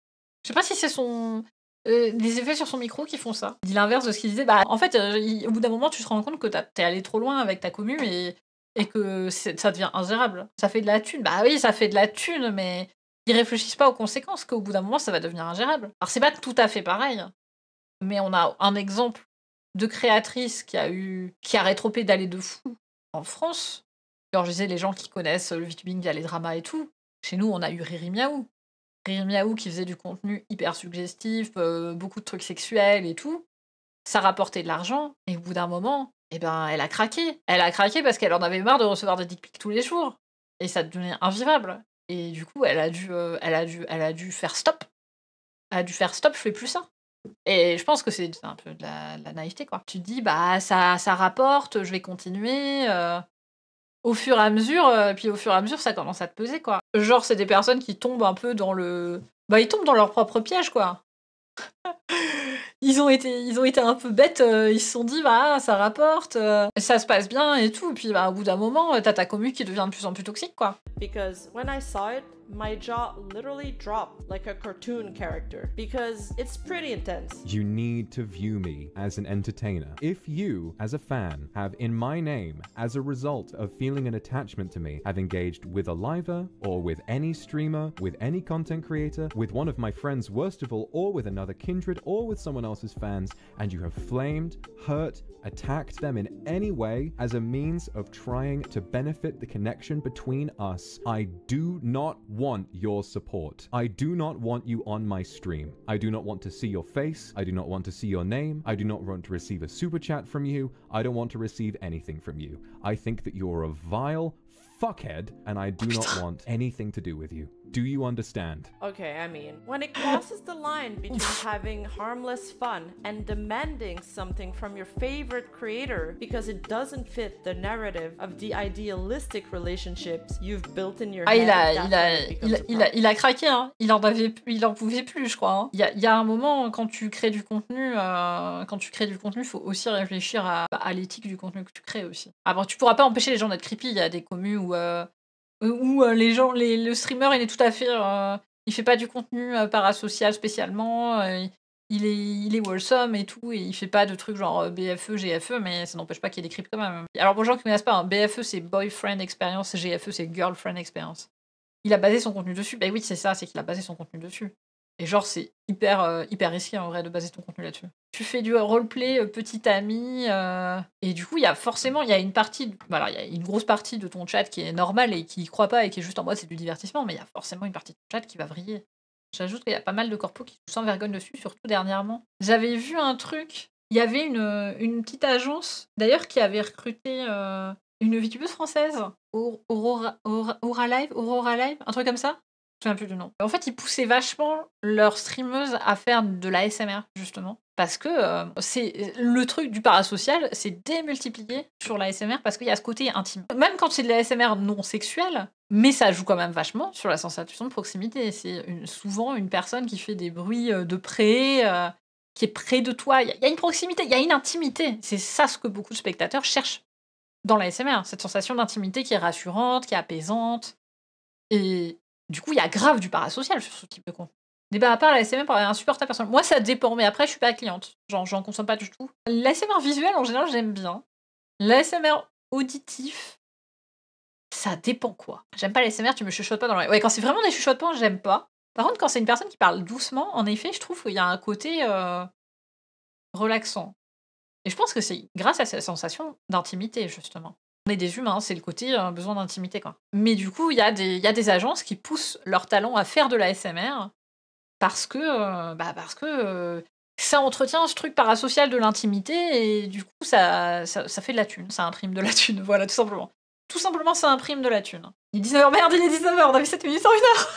Je sais pas si c'est son... des effets sur son micro qui font ça. Il dit l'inverse de ce qu'il disait. Bah, en fait, au bout d'un moment, tu te rends compte que t'es allé trop loin avec ta commu et que ça devient ingérable. Ça fait de la thune. Bah oui, ça fait de la thune, mais ils réfléchissent pas aux conséquences, qu'au bout d'un moment, ça va devenir ingérable. Alors, c'est pas tout à fait pareil, mais on a un exemple de créatrice qui a rétropédalé de fou en France. Alors, je disais, les gens qui connaissent le VTubing via les dramas et tout, chez nous, on a eu Riri Miaou. Riri Miaou qui faisait du contenu hyper suggestif, beaucoup de trucs sexuels et tout. Ça rapportait de l'argent, et au bout d'un moment, eh ben, elle a craqué. Elle a craqué parce qu'elle en avait marre de recevoir des dick pics tous les jours. Et ça devenait invivable. Et du coup, elle a dû faire stop. Elle a dû faire stop, je fais plus ça. Et je pense que c'est un peu de la naïveté, quoi. Tu te dis, bah, ça rapporte, je vais continuer. Au fur et à mesure, ça commence à te peser, quoi. Genre, c'est des personnes qui tombent un peu dans le... Bah, ils tombent dans leur propre piège, quoi. Ils ont été un peu bêtes, ils se sont dit, bah, ça rapporte, ça se passe bien et tout. Et puis, bah, au bout d'un moment, t'as ta commu qui devient de plus en plus toxique, quoi. Because when I saw it, my jaw literally dropped like a cartoon character. Because it's pretty intense. You need to view me as an entertainer. If you, as a fan, have in my name, as a result of feeling an attachment to me, have engaged with a liver, or with any streamer, with any content creator, with one of my friends worst of all, or with another kindred, or with someone else's fans, and you have flamed, hurt, attacked them in any way as a means of trying to benefit the connection between us, I do not want your support. I do not want you on my stream. I do not want to see your face. I do not want to see your name. I do not want to receive a super chat from you. I don't want to receive anything from you. I think that you're a vile fuckhead, and I do not want anything to do with you. Do you understand? Okay, I mean, when it crosses the line between having harmless fun and demanding something from your favorite creator because it doesn't fit the narrative of the idealistic relationships you've built in your head, il a craqué, hein. Il en pouvait plus, je crois. Hein. Il y a un moment, quand tu crées du contenu, faut aussi réfléchir à l'éthique du contenu que tu crées aussi. Ah bon, tu pourras pas empêcher les gens d'être creepy. Il y a des commus où les gens, le streamer, il est tout à fait, il fait pas du contenu parasocial spécialement, il est wholesome et tout, et il fait pas de trucs genre BFE, GFE, mais ça n'empêche pas qu'il y ait des creeps quand même. Alors pour les gens qui connaissent pas, hein, BFE c'est Boyfriend Experience, GFE c'est Girlfriend Experience. Il a basé son contenu dessus, bah oui c'est ça, c'est qu'il a basé son contenu dessus. Et genre c'est hyper risqué en vrai de baser ton contenu là-dessus. Tu fais du roleplay petit ami, et du coup il y a une partie, voilà, il y a une grosse partie de ton chat qui est normale et qui y croit pas et qui est juste en mode c'est du divertissement, mais il y a forcément une partie de ton chat qui va vriller. J'ajoute qu'il y a pas mal de corpos qui sont sans vergogne dessus, surtout dernièrement. J'avais vu un truc, il y avait une petite agence, d'ailleurs qui avait recruté une VTubeuse française, Aurora Live, un truc comme ça. Je me souviens plus du nom. En fait, ils poussaient vachement leurs streameuses à faire de l'ASMR, justement. Parce que c'est le truc du parasocial, c'est démultiplié sur l'ASMR parce qu'il y a ce côté intime. Même quand c'est de l'ASMR non sexuel, mais ça joue quand même vachement sur la sensation de proximité. C'est souvent une personne qui fait des bruits de près, qui est près de toi. Il y a une proximité, il y a une intimité. C'est ça ce que beaucoup de spectateurs cherchent dans l'ASMR. Cette sensation d'intimité qui est rassurante, qui est apaisante. Et du coup, il y a grave du parasocial sur ce type de contenu. Débat à part, l'ASMR paraît insupportable personnellement. Moi, ça dépend, mais après, je suis pas cliente. Genre, j'en consomme pas du tout. L'ASMR visuel, en général, j'aime bien. L'ASMR auditif, ça dépend quoi. J'aime pas l'ASMR, tu me chuchotes pas dans l'oreille. Ouais, quand c'est vraiment des chuchotements, j'aime pas. Par contre, quand c'est une personne qui parle doucement, en effet, je trouve qu'il y a un côté relaxant. Et je pense que c'est grâce à cette sensation d'intimité, justement. On est des humains, c'est le côté besoin d'intimité, quoi. Mais du coup, il y a des agences qui poussent leurs talents à faire de l'ASMR parce que ça entretient ce truc parasocial de l'intimité et du coup, ça fait de la thune. Ça imprime de la thune, voilà, tout simplement. Tout simplement, ça imprime de la thune. Il est 19h, merde, il est 19h, on a vu 7 minutes en 1 heure.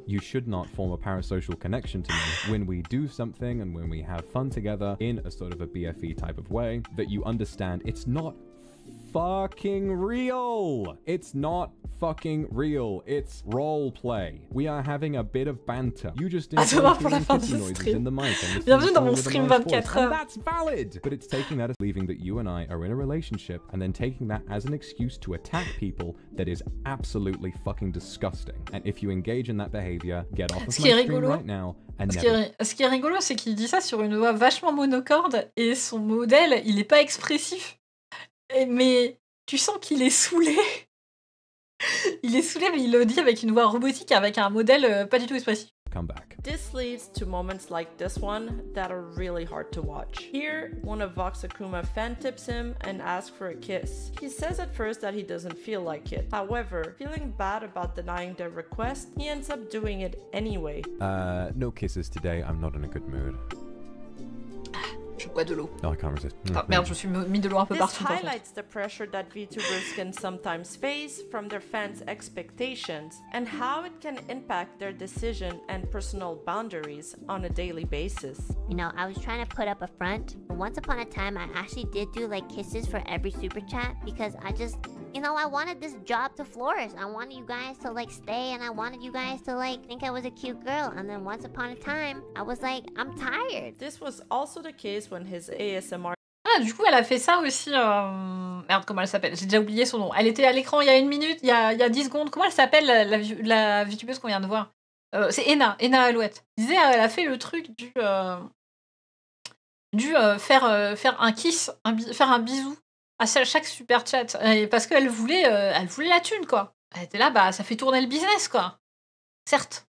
You should not form a parasocial connection to me when we do something and when we have fun together in a sort of a BFE type of way, that you understand it's not fucking real. It's not fucking real. It's role play. We are having a bit of banter. You just Attends pour la fin du stream. Bienvenue dans mon stream 24 heures. That's valid. But it's taking that as believing that you and I are in a relationship and then taking that as an excuse to attack people that is absolutely fucking disgusting. And if you engage in that behavior, get off of my stream right now and never. Ce qui est rigolo, c'est qu'il dit ça sur une voix vachement monocorde et son modèle, il est pas expressif. Mais tu sens qu'il est saoulé. Il est saoulé, mais il le dit avec une voix robotique, avec un modèle pas du tout expressif. Come back. This leads to moments like this one that are really hard to watch. Here, one of Vox Akuma fan tips him and asks for a kiss. He says at first that he doesn't feel like it. However, feeling bad about denying their request, he ends up doing it anyway. No kisses today. I'm not in a good mood. Je bois de l'eau. No, I can't resist. Ah merde, je suis mis de l'eau un peu partout. This highlights the pressure that VTubers can sometimes face from their fans' expectations and how it can impact their decision and personal boundaries on a daily basis. You know, I was trying to put up a front. Once upon a time, I actually did do like kisses for every super chat because I just, you know, I wanted this job to flourish. I wanted you guys to like stay and I wanted you guys to like think I was a cute girl. And then once upon a time, I was like, I'm tired. This was also the case when his ASMR. Ah, du coup, elle a fait ça aussi. Merde, comment elle s'appelle? J'ai déjà oublié son nom. Elle était à l'écran il y a 1 minute, il y a 10 secondes. Comment elle s'appelle, la VTubeuse qu'on vient de voir? C'est Ena Alouette. Elle disait, elle a fait le truc du faire un kiss, faire un bisou à chaque super chat. Parce qu'elle voulait la thune, quoi. Elle était là, bah, ça fait tourner le business, quoi. Certes,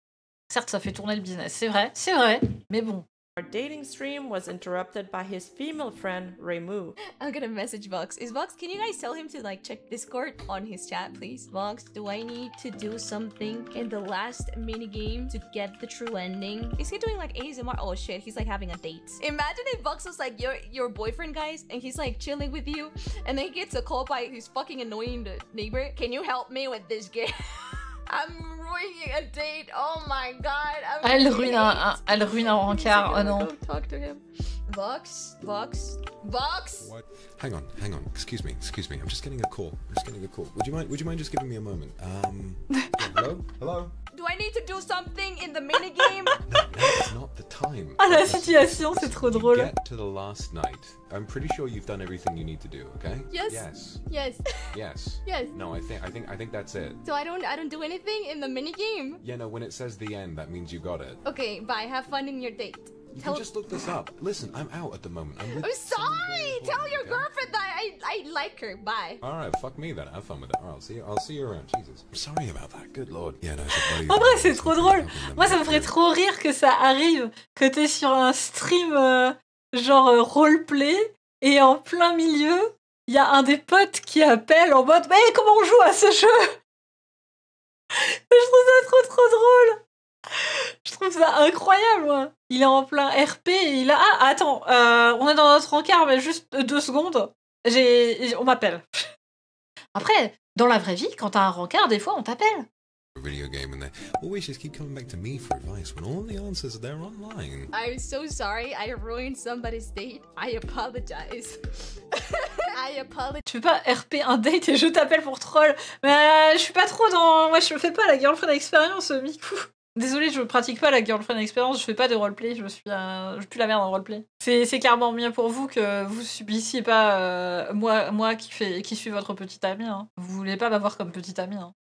ça fait tourner le business, c'est vrai, mais bon. Our dating stream was interrupted by his female friend, Reimu. I'm gonna message Vox. Vox, can you guys tell him to like check Discord on his chat, please? Vox, do I need to do something in the last minigame to get the true ending? Is he doing like ASMR? Oh shit, he's like having a date. Imagine if Vox was like your boyfriend, guys, and he's like chilling with you, and then he gets a call by his fucking annoying neighbor. Can you help me with this game? I'm ruining a date. Oh my god. Elle ruine un rencard. Oh non. Go talk to him. Vox. What? Hang on. Excuse me. I'm just getting a call. Would you mind just giving me a moment? Hello? Do I need to do something in the minigame? No, it's not the time. Ah, la situation, c'est trop drôle. Get to the last night. I'm pretty sure you've done everything you need to do, okay? Yes. No, I think that's it. So I don't do anything in the minigame? Yeah, no, when it says the end, that means you got it. Okay, bye. Have fun in your date. You can just look this up. Listen, I'm out at the moment. I'm sorry! Tell your girlfriend that I like her. Bye. Alright, fuck me then. Have fun with it. Alright, I'll see you around. Jesus. I'm sorry about that. Good lord. Yeah, no, en vrai, c'est trop drôle. Moi, ça me ferait trop rire que ça arrive, que t'es sur un stream genre roleplay, et en plein milieu, il y a un des potes qui appelle en mode « Mais comment on joue à ce jeu ?» Je trouve ça trop drôle. Je trouve ça incroyable, moi. Il est en plein RP et il a... Ah, attends, on est dans notre rencard, mais juste 2 secondes. On m'appelle. Après, dans la vraie vie, quand t'as un rencard, des fois, on t'appelle. Video game and they always just keep coming back to me for advice when all the answers are there online. I'm so sorry, I ruined somebody's date. I apologize. Tu peux pas RP un date et je t'appelle pour troll. Mais je suis pas trop dans... Moi, je fais pas la girlfriend expérience, Miku. Désolée, je pratique pas la girlfriend expérience, je fais pas de roleplay, je pue la merde en roleplay. C'est clairement mieux pour vous que vous subissiez pas moi qui suis votre petite amie. Hein. Vous voulez pas m'avoir comme petite amie. Hein.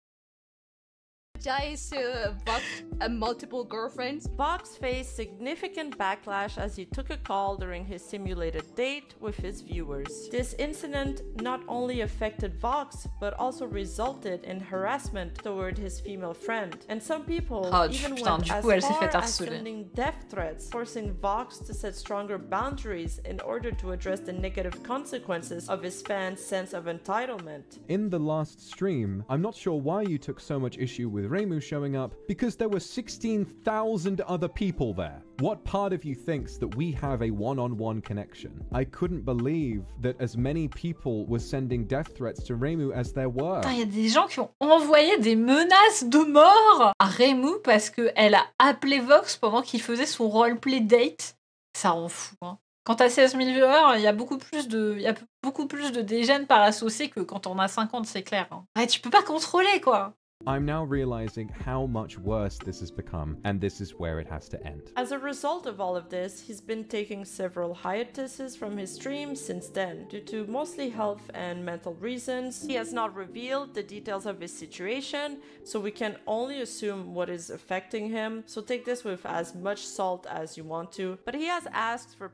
To Vox multiple girlfriends. Vox faced significant backlash as he took a call during his simulated date with his viewers. This incident not only affected Vox, but also resulted in harassment toward his female friend. And some people even went as far as sending death threats, forcing Vox to set stronger boundaries in order to address the negative consequences of his fans' sense of entitlement. In the last stream, I'm not sure why you took so much issue with Reimu showing up because there were 16,000 other people there. What part of you thinks that we have a one-on-one connection? I couldn't believe that as many people were sending death threats to Reimu as there were. Il y a des gens qui ont envoyé des menaces de mort à Reimu parce qu'elle a appelé Vox pendant qu'il faisait son roleplay date. Ça rend fou, hein. Quand t'as 16 000 viewers, il y a beaucoup plus de dégènes par associé que quand on a 50, c'est clair. Hein. Ouais, tu peux pas contrôler, quoi. I'm now realizing how much worse this has become, and this is where it has to end. As a result of all of this, he's been taking several hiatuses from his streams since then, due to mostly health and mental reasons. He has not revealed the details of his situation, so we can only assume what is affecting him, so take this with as much salt as you want to. But he has asked for...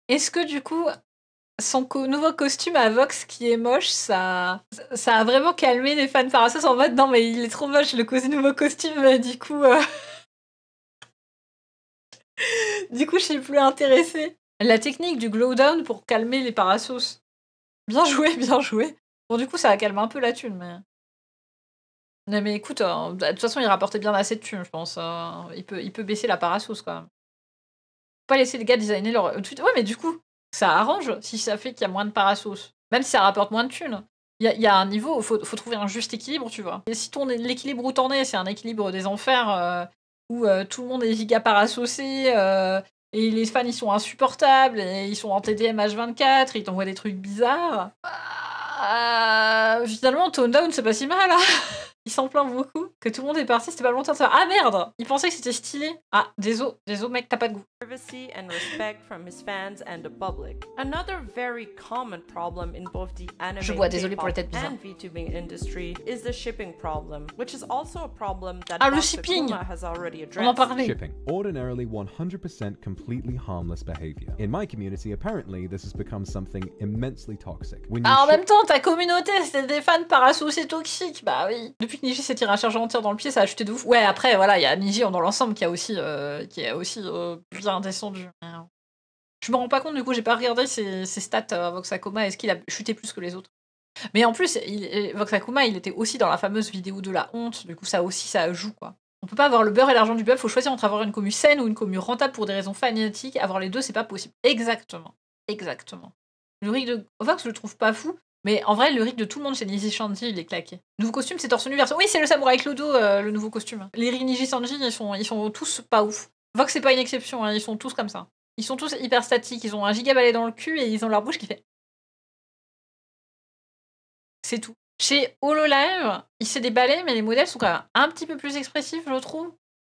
Est-ce que du coup, son nouveau costume à Vox qui est moche, ça a vraiment calmé les fans Parasos en mode non mais il est trop moche le nouveau costume, du coup je suis plus intéressée. La technique du glow down pour calmer les Parasos. Bien joué, bien joué. Bon du coup ça a calmé un peu la thune mais... Non mais écoute, de toute façon il rapportait bien assez de thunes je pense. Il peut baisser la Parasos quand même. Pas laisser les gars designer leur tweet. Ouais, mais du coup, ça arrange si ça fait qu'il y a moins de Parasos. Même si ça rapporte moins de thunes. Il y a un niveau où faut trouver un juste équilibre, tu vois. Et si l'équilibre où t'en es, c'est un équilibre des enfers où tout le monde est giga parasosé et les fans ils sont insupportables et ils sont en TDM H24 et ils t'envoient des trucs bizarres. Finalement, Tone Down, c'est pas si mal, hein. Il s'en plaint beaucoup. Que tout le monde est parti, c'était pas longtemps de ça. Ah merde! Il pensait que c'était stylé. Ah, désolé mec, t'as pas de goût. Privacy and respect from his fans and the public. Another very common problem in both the anime and VTubing industry is the shipping problem, which is also a problem that le shipping has already addressed. On en parlait. Shipping. Ordinarily 100% completely harmless behavior. In my community, apparently, this has become something immensely toxic. En même temps, ta communauté, c'était des fans parasociés toxiques. Bah oui. Depuis que Niji s'est tiré un chargeur entière dans le pied, ça a chuté de ouf. Ouais, après, voilà, il y a Niji dans l'ensemble qui a aussi bien descendu. Je me rends pas compte, du coup, j'ai pas regardé ses stats Vox Akuma. Est-ce qu'il a chuté plus que les autres? Mais en plus, Vox Akuma, il était aussi dans la fameuse vidéo de la honte. Du coup, ça joue, quoi. On peut pas avoir le beurre et l'argent du beurre. Faut choisir entre avoir une commu saine ou une commu rentable pour des raisons fanatiques. Avoir les deux, c'est pas possible. Exactement. Le rig de Vox, je le trouve pas fou. Mais en vrai, le rig de tout le monde chez Niji Sanji, il est claqué. Nouveau costume, c'est torse nu version... Oui, c'est le samouraï Clodo, le nouveau costume. Les rigs Niji Sanji, ils sont tous pas ouf. Vox, c'est pas une exception, hein, ils sont tous comme ça. Ils sont tous hyper statiques, ils ont un giga balai dans le cul et ils ont leur bouche qui fait... C'est tout. Chez HoloLive, il fait des balais, mais les modèles sont quand même un petit peu plus expressifs, je trouve.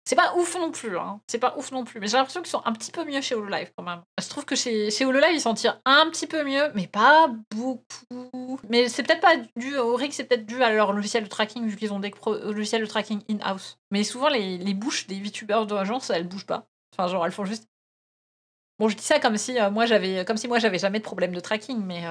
C'est pas ouf non plus, hein. C'est pas ouf non plus. Mais j'ai l'impression qu'ils sont un petit peu mieux chez HoloLive, quand même. Je trouve que chez HoloLive, ils s'en tirent un petit peu mieux, mais pas beaucoup. Mais c'est peut-être pas dû au rig, c'est peut-être dû à leur logiciel de tracking, vu qu'ils ont des logiciels de tracking in-house. Mais souvent, les bouches des VTubers d'agence, elles bougent pas. Enfin, genre, elles font juste... Bon, je dis ça comme si moi, j'avais jamais de problème de tracking, mais...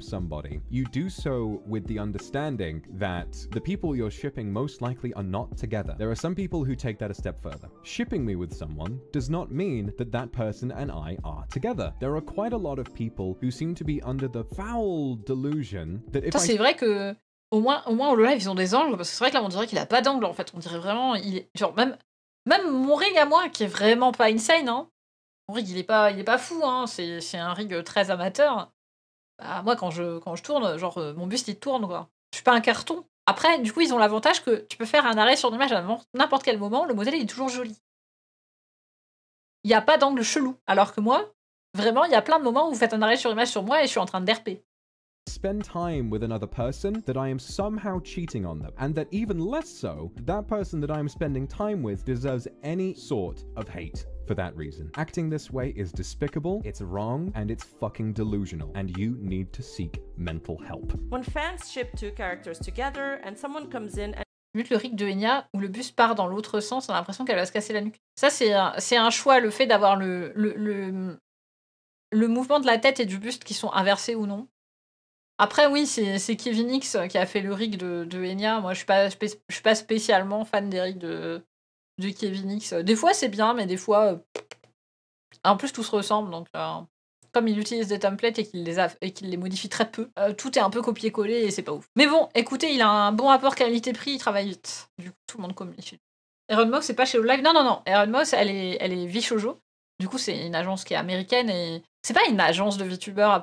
Somebody, you do so with the understanding that the people you're shipping most likely are not together. There are some people who take that a step further. Shipping me with someone does not mean that that person and I are together. There are quite a lot of people who seem to be under the foul delusion that if c'est vrai que au moins au live ils ont des angles, parce que c'est vrai que là on dirait qu'il a pas d'angle en fait. On dirait vraiment genre même mon rig à moi qui est vraiment pas insane, hein. Mon rig il est pas fou, hein. C'est un rig très amateur. Bah, moi, quand je tourne, genre, mon buste, il tourne, quoi. Je suis pas un carton. Après, du coup, ils ont l'avantage que tu peux faire un arrêt sur l'image à n'importe quel moment, le modèle, il est toujours joli. Il n'y a pas d'angle chelou. Alors que moi, vraiment, il y a plein de moments où vous faites un arrêt sur image sur moi et je suis en train de derper. Spend time with another person, that I am somehow cheating on them, and that even less so, that person that I am spending time with deserves any sort of hate for that reason. Acting this way is despicable, it's wrong, and it's fucking delusional, and you need to seek mental help. When fans ship two characters together and someone comes in and Vu le rig de Enya où le buste part dans l'autre sens, on a l'impression qu'elle va se casser la nuque. Ça, c'est un choix, le fait d'avoir le mouvement de la tête et du buste qui sont inversés ou non. Après, oui, c'est Kevin X qui a fait le rig de Enya. Moi, je suis pas spécialement fan des rigs de Kevin X. Des fois, c'est bien, mais des fois... En plus, tout se ressemble, donc... comme il utilise des templates et qu'il les modifie très peu, tout est un peu copié-collé et c'est pas ouf. Mais bon, écoutez, il a un bon rapport qualité-prix, il travaille vite. Du coup, tout le monde communique. Erin Moss, c'est pas chez Live. Non. Erin Moss, elle est VShojo. Du coup, c'est une agence qui est américaine et c'est pas une agence de VTubers.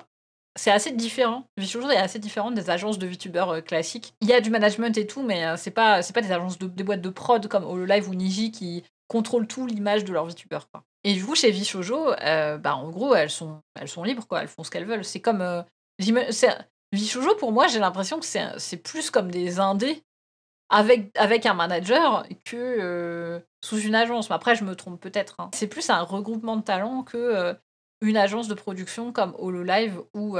C'est assez différent. VShojo est assez différente des agences de VTubers classiques. Il y a du management et tout, mais c'est pas des agences des boîtes de prod comme Hololive ou Niji qui contrôlent tout l'image de leurs VTubers, quoi. Et du coup, chez VShojo, en gros, elles sont libres, quoi. Elles font ce qu'elles veulent. C'est comme VShojo, pour moi, j'ai l'impression que c'est plus comme des indés avec un manager que sous une agence. Mais après, je me trompe peut-être, hein. C'est plus un regroupement de talents que une agence de production comme Hololive ou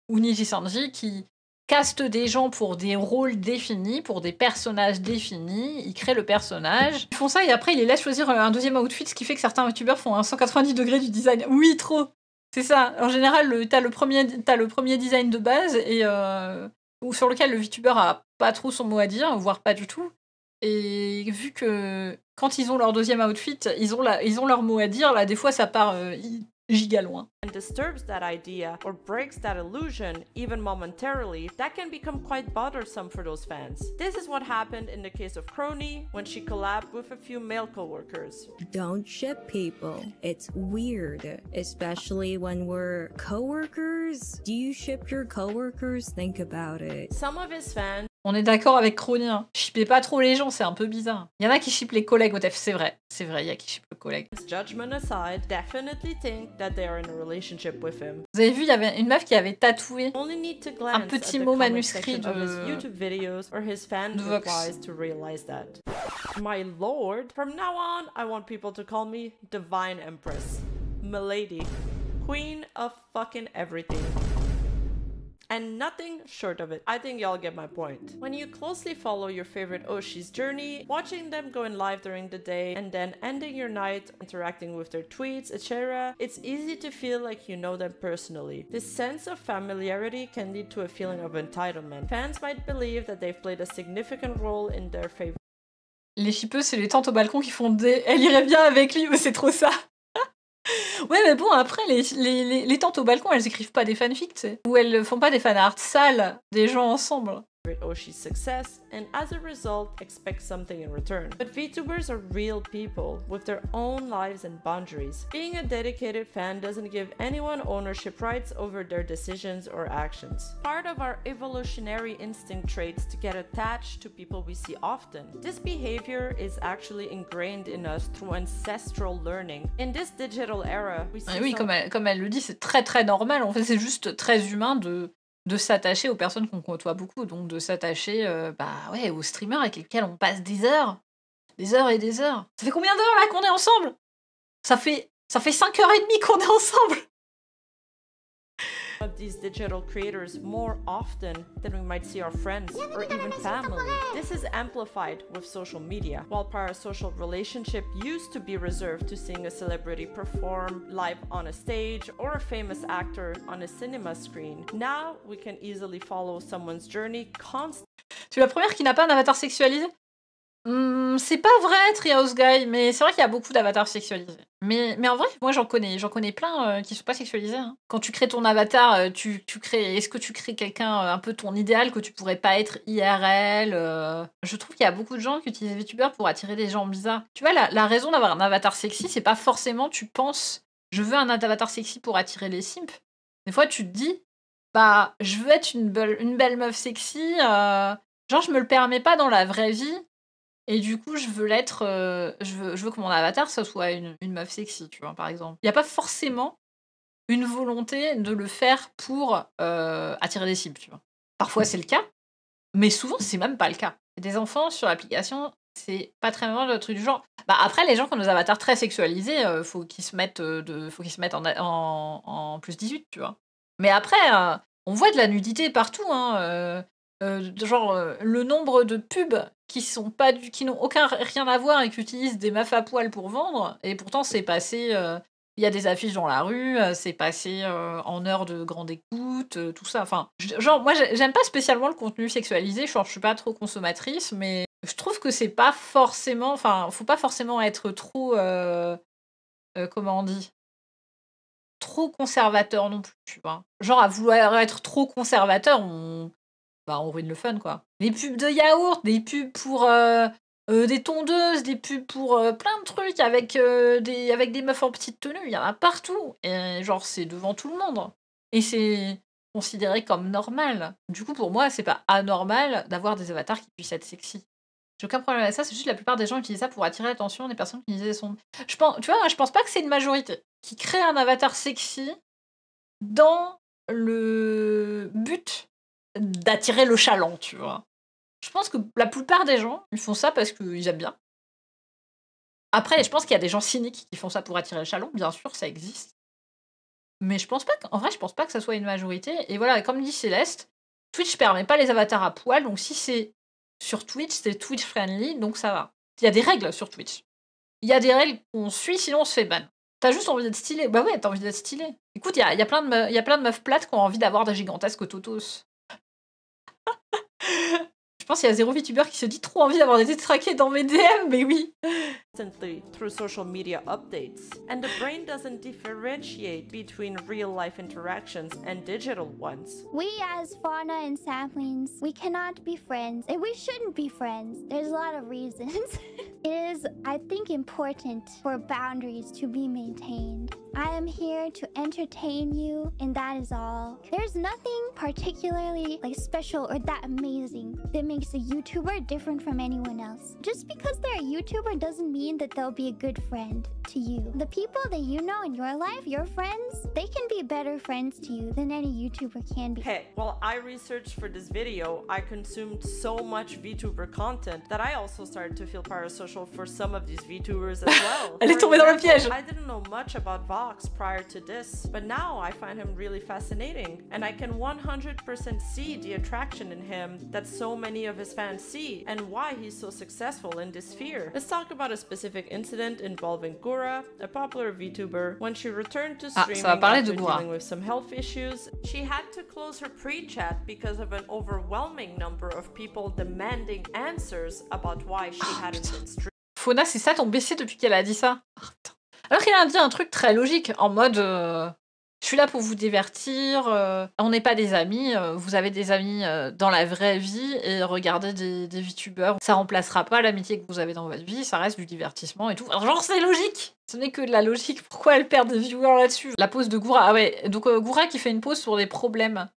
Niji Sanji qui caste des gens pour des rôles définis, pour des personnages définis, ils créent le personnage. Ils font ça et après ils les laissent choisir un deuxième outfit, ce qui fait que certains youtubeurs font un 190 degrés du design. Oui, trop. C'est ça. En général, t'as le premier design de base et ou sur lequel le VTuber a pas trop son mot à dire, voire pas du tout. Et vu que quand ils ont leur deuxième outfit, ils ont leur mot à dire, là des fois ça part giga loin. And disturbs that idea or breaks that illusion even momentarily, that can become quite bothersome for those fans. This is what happened in the case of Crony when she collabed with a few male coworkers. Don't ship people. It's weird, especially when we're coworkers. Do you ship your coworkers? Think about it. Some of his fans On est d'accord avec Crony, hein. Shippez pas trop les gens, c'est un peu bizarre. Il y en a qui shippent les collègues au TEF, c'est vrai, il y a qui shippent le collègue. Judgment aside, definitely think that they are in a relationship with him. Vous avez vu, il y avait une meuf qui avait tatoué Only need to un glance petit at the mot comment manuscrit section of his de YouTube videos or his fan Vox. replies to realize that. My lord, from now on, I want people to call me Divine Empress, Milady, Queen of fucking everything. And nothing short of it. I think y'all get my point. When you closely follow your favorite Oshi's journey, watching them going live during the day, and then ending your night interacting with their tweets, etc., it's easy to feel like you know them personally. This sense of familiarity can lead to a feeling of entitlement. Fans might believe that they've played a significant role in their favorite. Les shippeux, c'est les tantes au balcon qui font des... Elle irait bien avec lui, c'est trop ça. Ouais, mais bon, après, les tantes au balcon, elles écrivent pas des fanfics, tu sais. Ou elles font pas des fanarts sales des gens ensemble. Oshi's success, and as a result, expect something in return. But VTubers are real people with their own lives and boundaries. Being a dedicated fan doesn't give anyone ownership rights over their decisions or actions. Part of our evolutionary instinct traits to get attached to people we see often. This behavior is actually ingrained in us through ancestral learning. In this digital era, we see Oui, comme elle le dit, c'est très très normal. En fait, c'est juste très humain de s'attacher aux personnes qu'on côtoie beaucoup, donc de s'attacher aux streamers avec lesquels on passe des heures et des heures. Ça fait combien d'heures là qu'on est ensemble? Ça fait 5h30 qu'on est ensemble. Of these digital creators more often than we might see our friends or even family. This is amplified with social media. While parasocial relationship used to be reserved to seeing a celebrity perform live on a stage or a famous actor on a cinema screen, now we can easily follow someone's journey constantly. Tu es la première qui n'a pas un avatar sexualisé? C'est pas vrai, Treehouse Guy, mais c'est vrai qu'il y a beaucoup d'avatars sexualisés. Mais en vrai, moi j'en connais plein qui sont pas sexualisés, hein. Quand tu crées ton avatar, est-ce que tu crées quelqu'un un peu ton idéal que tu pourrais pas être IRL? Je trouve qu'il y a beaucoup de gens qui utilisent VTuber pour attirer des gens bizarres. Tu vois, la raison d'avoir un avatar sexy, c'est pas forcément tu penses je veux un avatar sexy pour attirer les simps. Des fois tu te dis je veux être une belle meuf sexy, genre je me le permets pas dans la vraie vie. Et du coup, je veux l'être. Je veux que mon avatar, ça soit une meuf sexy, tu vois, par exemple. Il n'y a pas forcément une volonté de le faire pour attirer des cibles, tu vois. Parfois, c'est le cas, mais souvent, c'est même pas le cas. Des enfants sur l'application, c'est pas très mal le truc du genre. Après, les gens qui ont des avatars très sexualisés, faut qu'ils se mettent en plus 18, tu vois. Mais après, on voit de la nudité partout, hein. Le nombre de pubs qui n'ont rien à voir et qui utilisent des meufs à poil pour vendre, et pourtant c'est passé, il y a des affiches dans la rue, c'est passé en heure de grande écoute, tout ça. Enfin, moi j'aime pas spécialement le contenu sexualisé, je suis pas trop consommatrice, mais je trouve que c'est pas forcément, faut pas forcément être trop, comment on dit, trop conservateur non plus, tu vois. Genre, à vouloir être trop conservateur, on ruine le fun, quoi. Les pubs de yaourt, des pubs pour des tondeuses, des pubs pour plein de trucs avec des meufs en petite tenue, il y en a partout. Et genre, c'est devant tout le monde. Et c'est considéré comme normal. Du coup, pour moi, c'est pas anormal d'avoir des avatars qui puissent être sexy. J'ai aucun problème avec ça, c'est juste la plupart des gens utilisent ça pour attirer l'attention des personnes qui disaient son. Tu vois, moi, je pense pas que c'est une majorité qui crée un avatar sexy dans le but d'attirer le chaland, tu vois. Je pense que la plupart des gens, ils font ça parce qu'ils aiment bien. Après, je pense qu'il y a des gens cyniques qui font ça pour attirer le chaland, bien sûr, ça existe. Mais je pense pas que ça soit une majorité. Et voilà, comme dit Céleste, Twitch permet pas les avatars à poil, donc si c'est sur Twitch, c'est Twitch friendly, donc ça va. Il y a des règles sur Twitch. Il y a des règles qu'on suit, sinon on se fait ban. T'as juste envie d'être stylé. Bah ouais, t'as envie d'être stylé. Écoute, il y a plein de meufs plates qui ont envie d'avoir des gigantesques totos. Je pense qu'il y a zéro VTuber qui se dit trop envie d'avoir des détraqués dans mes DM, mais oui. Through social media updates, and the brain doesn't differentiate between real-life interactions and digital ones. We as fauna and saplings, we cannot be friends, and we shouldn't be friends. There's a lot of reasons. It is, I think, important for boundaries to be maintained. I am here to entertain you, and that is all. There's nothing particularly special or that amazing that makes a YouTuber different from anyone else. Just because they're a YouTuber doesn't mean that they'll be a good friend to you. The people that you know in your life, your friends, they can be better friends to you than any YouTuber can be. Hey, while I researched for this video, I consumed so much VTuber content that I also started to feel parasocial for some of these VTubers as well. Elle est tombée dans le piège. I didn't know much about Vox prior to this, but now I find him really fascinating, and I can 100% see the attraction in him that so many of his fans see, and why he's so successful in this sphere. Let's talk about a specific incident involving Gura, a popular VTuber. When she returned to streaming after dealing with some health issues, she had to close her pre-chat because of an overwhelming number of people demanding answers about why she hadn't been streaming. Fauna, c'est ça ton BC depuis qu'elle a dit ça? Alors qu'elle a dit un truc très logique, en mode je suis là pour vous divertir, on n'est pas des amis, vous avez des amis dans la vraie vie, et regarder des VTubers, ça remplacera pas l'amitié que vous avez dans votre vie, ça reste du divertissement et tout. Alors, genre, c'est logique! Ce n'est que de la logique, pourquoi elle perd des viewers là-dessus? La pause de Gura, ah ouais, donc Gura qui fait une pause sur des problèmes.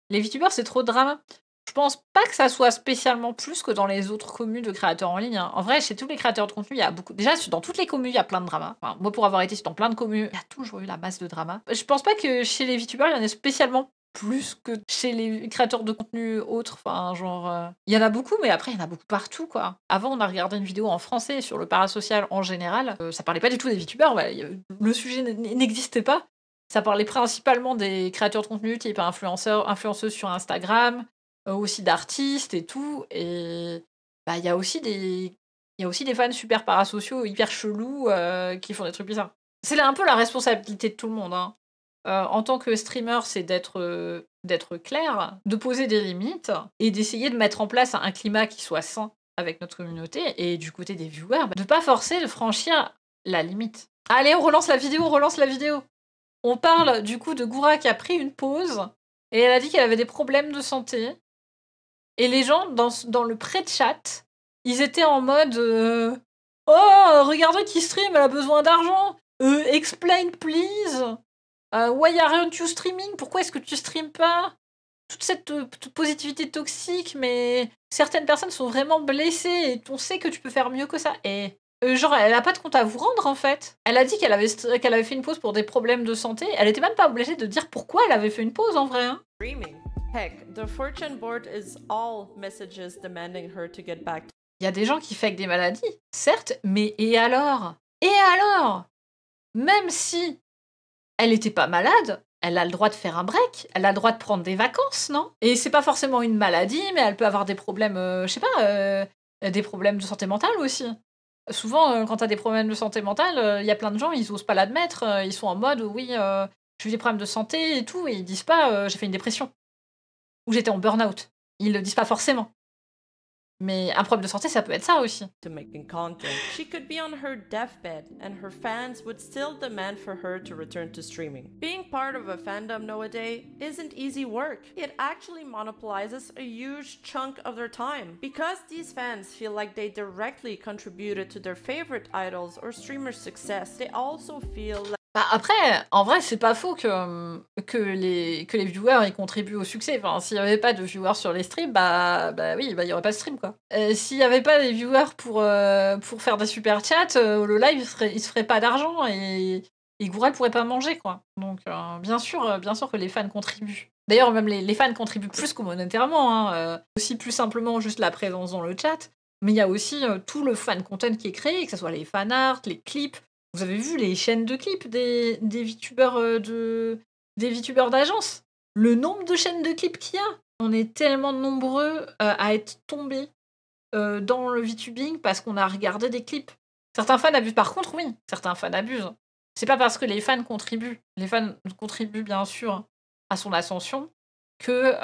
Les VTubers, c'est trop de drama. Je pense pas que ça soit spécialement plus que dans les autres communes de créateurs en ligne. Hein. En vrai, chez tous les créateurs de contenu, il y a beaucoup. Déjà, dans toutes les communes, il y a plein de drama. Enfin, moi, pour avoir été dans plein de communes, il y a toujours eu la masse de drama. Je pense pas que chez les VTubers, il y en ait spécialement plus que chez les créateurs de contenu autres. Enfin, genre. Il y en a beaucoup, mais après, il y en a beaucoup partout, quoi. Avant, on a regardé une vidéo en français sur le parasocial en général. Ça parlait pas du tout des VTubers. Le sujet n'existait pas. Ça parlait principalement des créateurs de contenu, type influenceuses sur Instagram. Aussi d'artistes et tout, et il y a aussi des fans super parasociaux, hyper chelous, qui font des trucs bizarres. C'est un peu la responsabilité de tout le monde. Hein. En tant que streamer, c'est d'être clair, de poser des limites, et d'essayer de mettre en place un climat qui soit sain avec notre communauté, et du côté des viewers, de pas forcer de franchir la limite. Allez, on relance la vidéo. On parle du coup de Gura qui a pris une pause, et elle a dit qu'elle avait des problèmes de santé. Et les gens, dans le pré-chat, ils étaient en mode oh, regardez qui stream, elle a besoin d'argent. Explain, please. Why aren't you streaming? Pourquoi est-ce que tu streames pas? Toute cette positivité toxique, mais certaines personnes sont vraiment blessées et on sait que tu peux faire mieux que ça. Et genre, elle a pas de compte à vous rendre, en fait. Elle a dit qu'elle avait fait une pause pour des problèmes de santé. Elle était même pas obligée de dire pourquoi elle avait fait une pause, en vrai. Hein. Heck, the fortune board is all messages demanding her to get back. Il y a des gens qui fake des maladies, certes, mais et alors? Même si elle était pas malade, elle a le droit de faire un break, elle a le droit de prendre des vacances, non? Et c'est pas forcément une maladie, mais elle peut avoir des problèmes, des problèmes de santé mentale aussi. Souvent, quand t'as des problèmes de santé mentale, il y a plein de gens, ils osent pas l'admettre, ils sont en mode, oui, j'ai eu des problèmes de santé et tout, et ils disent pas, j'ai fait une dépression. Ou j'étais en burn-out. Ils le disent pas forcément. Mais un problème de santé, ça peut être ça aussi. To making content. She could be on her deathbed and her fans would still demand for her to return to streaming. Being part of a fandom nowadays isn't easy work. It actually monopolizes a huge chunk of their time because these fans feel like they directly contributed to their favorite idols or streamers' success. They also feel like Bah après, en vrai, c'est pas faux que les viewers ils contribuent au succès. Enfin, s'il y avait pas de viewers sur les streams, bah oui, bah il y aurait pas de stream quoi. S'il y avait pas des viewers pour faire des super chats, le live il se ferait pas d'argent et Goural pourrait pas manger quoi. Donc bien sûr que les fans contribuent. D'ailleurs même les fans contribuent plus que monétairement, hein, aussi plus simplement juste la présence dans le chat. Mais il y a aussi tout le fan content qui est créé, que ce soit les fan art, les clips. Vous avez vu les chaînes de clips des VTubers des VTubers d'agence? Le nombre de chaînes de clips qu'il y a? On est tellement nombreux à être tombés dans le VTubing parce qu'on a regardé des clips. Certains fans abusent. Par contre, oui, certains fans abusent. C'est pas parce que les fans contribuent. Les fans contribuent bien sûr à son ascension que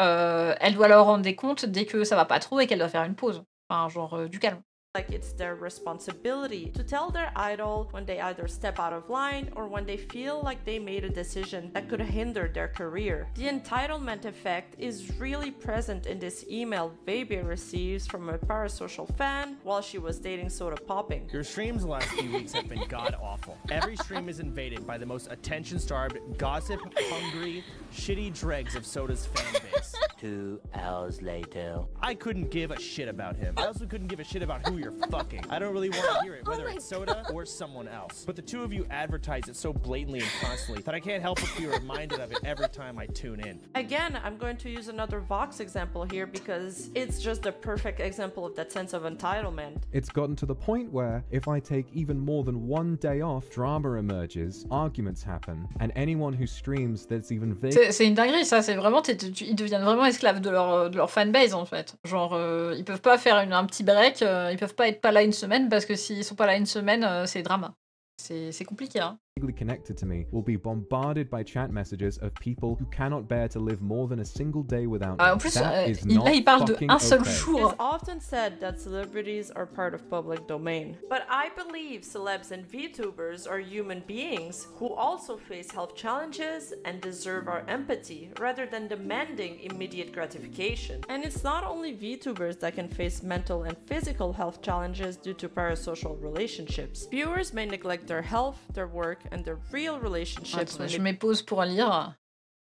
elle doit leur rendre des comptes dès que ça va pas trop et qu'elle doit faire une pause. Enfin, genre du calme. like it's their responsibility to tell their idol when they either step out of line or when they feel like they made a decision that could hinder their career. The entitlement effect is really present in this email Vebia receives from a parasocial fan while she was dating Soda Popping. Your streams the last few weeks have been god-awful. Every stream is invaded by the most attention-starved, gossip-hungry, shitty dregs of Soda's fan base. 2 hours later. I couldn't give a shit about him. I also couldn't give a shit about who you're fucking. I don't really want to hear it, whether it's Soda or someone else. But the two of you advertise it so blatantly and constantly that I can't help but be reminded of it every time I tune in. Again, I'm going to use another Vox example here because it's just the perfect example of that sense of entitlement. It's gotten to the point where if I take even more than one day off, drama emerges, arguments happen, and anyone who streams that's even vague... C'est une dinguerie, ça. C'est vraiment... Ils deviennent vraiment esclaves de leur fanbase, en fait. Genre, ils peuvent pas faire un petit break, ils peuvent pas être pas là une semaine, parce que s'ils sont pas là une semaine, c'est drama. C'est compliqué, hein. Connected to me will be bombarded by chat messages of people who cannot bear to live more than a single day without me. En plus, là, il parle de un seul jour. It's often said that celebrities are part of public domain, but I believe celebs and VTubers are human beings who also face health challenges and deserve our empathy rather than demanding immediate gratification. And it's not only VTubers that can face mental and physical health challenges due to parasocial relationships. Viewers may neglect their health, their work, and their real relationships. Attends, je m'épose pour lire.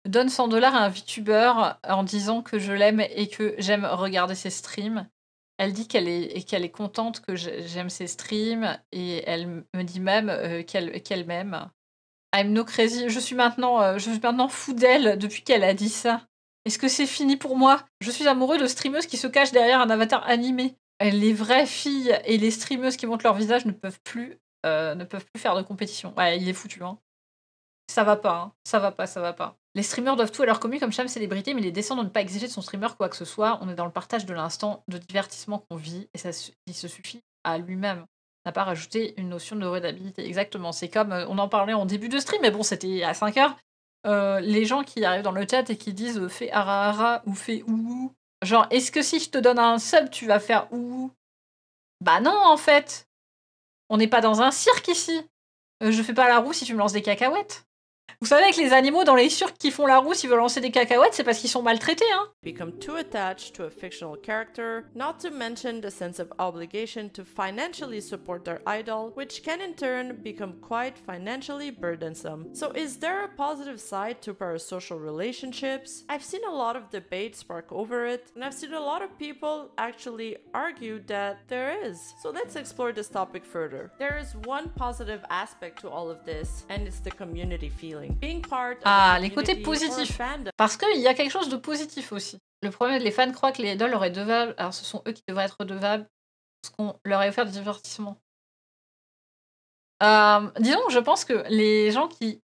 Donne 100 $ à un VTuber en disant que je l'aime et que j'aime regarder ses streams. Elle dit qu'elle est contente que j'aime ses streams et elle me dit même qu'elle m'aime. I'm no crazy. Je suis maintenant fou d'elle depuis qu'elle a dit ça. Est-ce que c'est fini pour moi? Je suis amoureux de streameuses qui se cachent derrière un avatar animé. Les vraies filles et les streameuses qui montrent leur visage ne peuvent plus faire de compétition. Ouais, il est foutu, hein. Ça va pas, hein. Ça va pas. Les streamers doivent tout à leur commu comme chaque célébrité, mais il est décent de ne pas exiger de son streamer quoi que ce soit. On est dans le partage de l'instant de divertissement qu'on vit, et il se suffit à lui-même. On n'a pas rajouté une notion de redabilité. Exactement, c'est comme, on en parlait en début de stream, mais bon, c'était à 5 heures. Les gens qui arrivent dans le chat et qui disent « fais ara ou fais ouou ». Genre, est-ce que si je te donne un sub, tu vas faire ouou? Bah non, en fait. On n'est pas dans un cirque ici. Je fais pas la roue si tu me lances des cacahuètes. Vous savez que les animaux dans les cirques qui font la roue s'ils veulent lancer des cacahuètes, c'est parce qu'ils sont maltraités, hein. Become too attached to a fictional character, not to mention the sense of obligation to financially support their idol, which can in turn become quite financially burdensome. So is there a positive side to parasocial relationships? I've seen a lot of debate spark over it, and I've seen a lot of people actually argue that there is. So let's explore this topic further. There is one positive aspect to all of this, and it's the community feeling. Les côtés positifs. Parce qu'il y a quelque chose de positif aussi. Le problème, les fans croient que les idoles leur est redevable. Alors ce sont eux qui devraient être redevables parce qu'on leur a offert du divertissement. Disons que je pense que les gens qui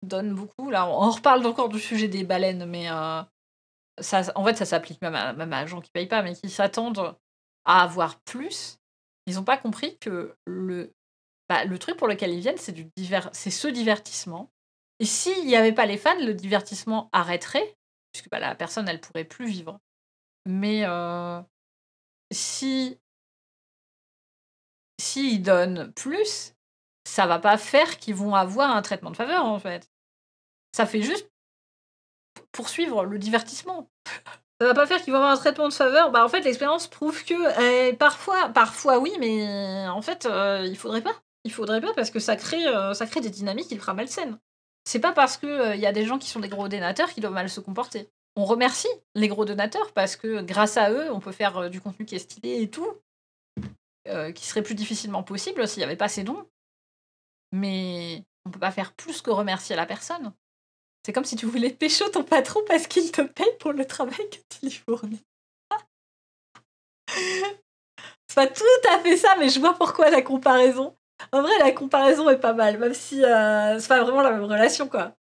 donnent beaucoup, là on reparle encore du sujet des baleines, mais ça, en fait ça s'applique même à des gens qui payent pas, mais qui s'attendent à avoir plus. Ils n'ont pas compris que le truc pour lequel ils viennent, c'est ce divertissement. Et s'il n'y avait pas les fans, le divertissement arrêterait, puisque la personne, elle pourrait plus vivre. Mais si s'ils donnent plus, ça va pas faire qu'ils vont avoir un traitement de faveur, en fait. Ça fait juste poursuivre le divertissement. Ça va pas faire qu'ils vont avoir un traitement de faveur. Bah, en fait, l'expérience prouve que parfois oui, mais en fait, il faudrait pas. Il faudrait pas parce que ça crée des dynamiques ultra malsaines. C'est pas parce que y a des gens qui sont des gros donateurs qu'ils doivent mal se comporter. On remercie les gros donateurs parce que grâce à eux, on peut faire du contenu qui est stylé et tout, qui serait plus difficilement possible s'il n'y avait pas ces dons. Mais on peut pas faire plus que remercier la personne. C'est comme si tu voulais pécho ton patron parce qu'il te paye pour le travail que tu lui fournis. C'est pas tout à fait ça, mais je vois pourquoi la comparaison. En vrai, la comparaison est pas mal, même si c'est pas vraiment la même relation, quoi.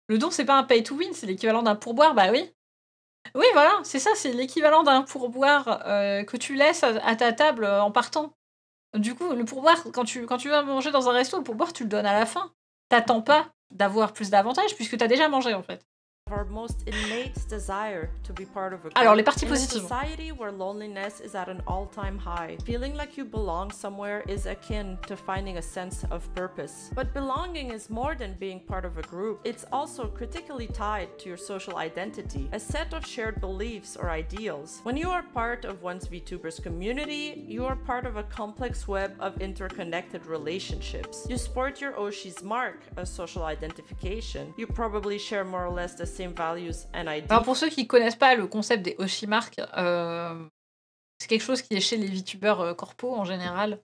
Le don, c'est pas un pay to win, c'est l'équivalent d'un pourboire, bah oui. Oui, voilà, c'est ça, c'est l'équivalent d'un pourboire que tu laisses à ta table en partant. Du coup, le pourboire, quand tu vas manger dans un resto, le pourboire, tu le donnes à la fin. T'attends pas d'avoir plus d'avantages puisque t'as déjà mangé, en fait. Our most innate desire to be part of a group. Alors, les parties In a positives. society where loneliness is at an all-time high, feeling like you belong somewhere is akin to finding a sense of purpose. But belonging is more than being part of a group. It's also critically tied to your social identity, a set of shared beliefs or ideals. When you are part of one's VTubers community, you are part of a complex web of interconnected relationships. You sport your Oshi's mark, a social identification. You probably share more or less the same values and ideas. Alors pour ceux qui connaissent pas le concept des Oshimarks, c'est quelque chose qui est chez les VTubers corpo en général.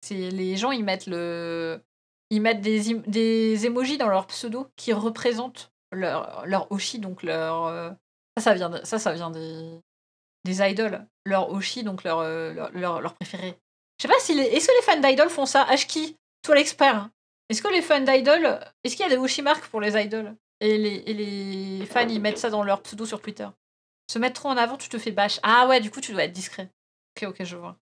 C'est les gens ils mettent des emojis dans leur pseudo qui représentent leur Oshi, donc leur ça vient des idols, leur Oshi, donc leur préféré. Je sais pas si est-ce que les fans d'idoles font ça? Ashki, toi l'expert. Hein. Est-ce que les fans d'idoles, est-ce qu'il y a des Oshimarks pour les idoles? Et les fans, ils mettent ça dans leur pseudo sur Twitter. Se mettre trop en avant, tu te fais bash. Ah ouais, du coup, tu dois être discret. Ok, je vois.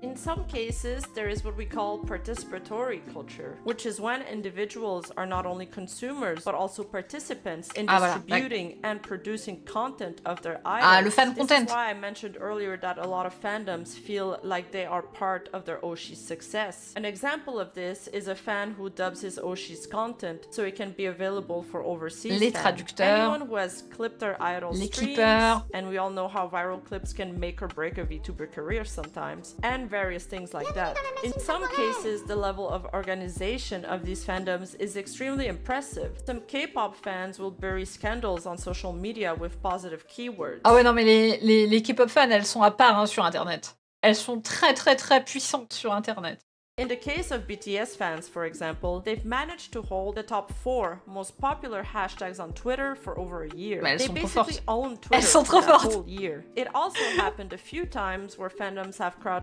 In some cases, there is what we call participatory culture, which is when individuals are not only consumers but also participants in distributing and producing content of their idols. Le fan content. This is why I mentioned earlier that a lot of fandoms feel like they are part of their Oshi's success. An example of this is a fan who dubs his Oshi's content so it can be available for overseas les fans. traducteurs, Anyone who has clipped their idol's les streams, clippers, and we all know how viral clips can make or break a VTuber career sometimes, and various things like that. In some cases, the level of organization of these fandoms is extremely impressive. Some K-pop fans will bury scandals on social media with positive keywords. Ah ouais, non, mais les K-pop fans, elles sont à part hein, sur Internet. Elles sont très très très puissantes sur Internet. In the case of BTS fans, for example, they've managed to hold the top 4 most popular hashtags on Twitter for over a year. Mais elles They sont trop basically fortes. own Elles Twitter sont trop for that fortes. whole year. It also happened a few times where fandoms have crowd.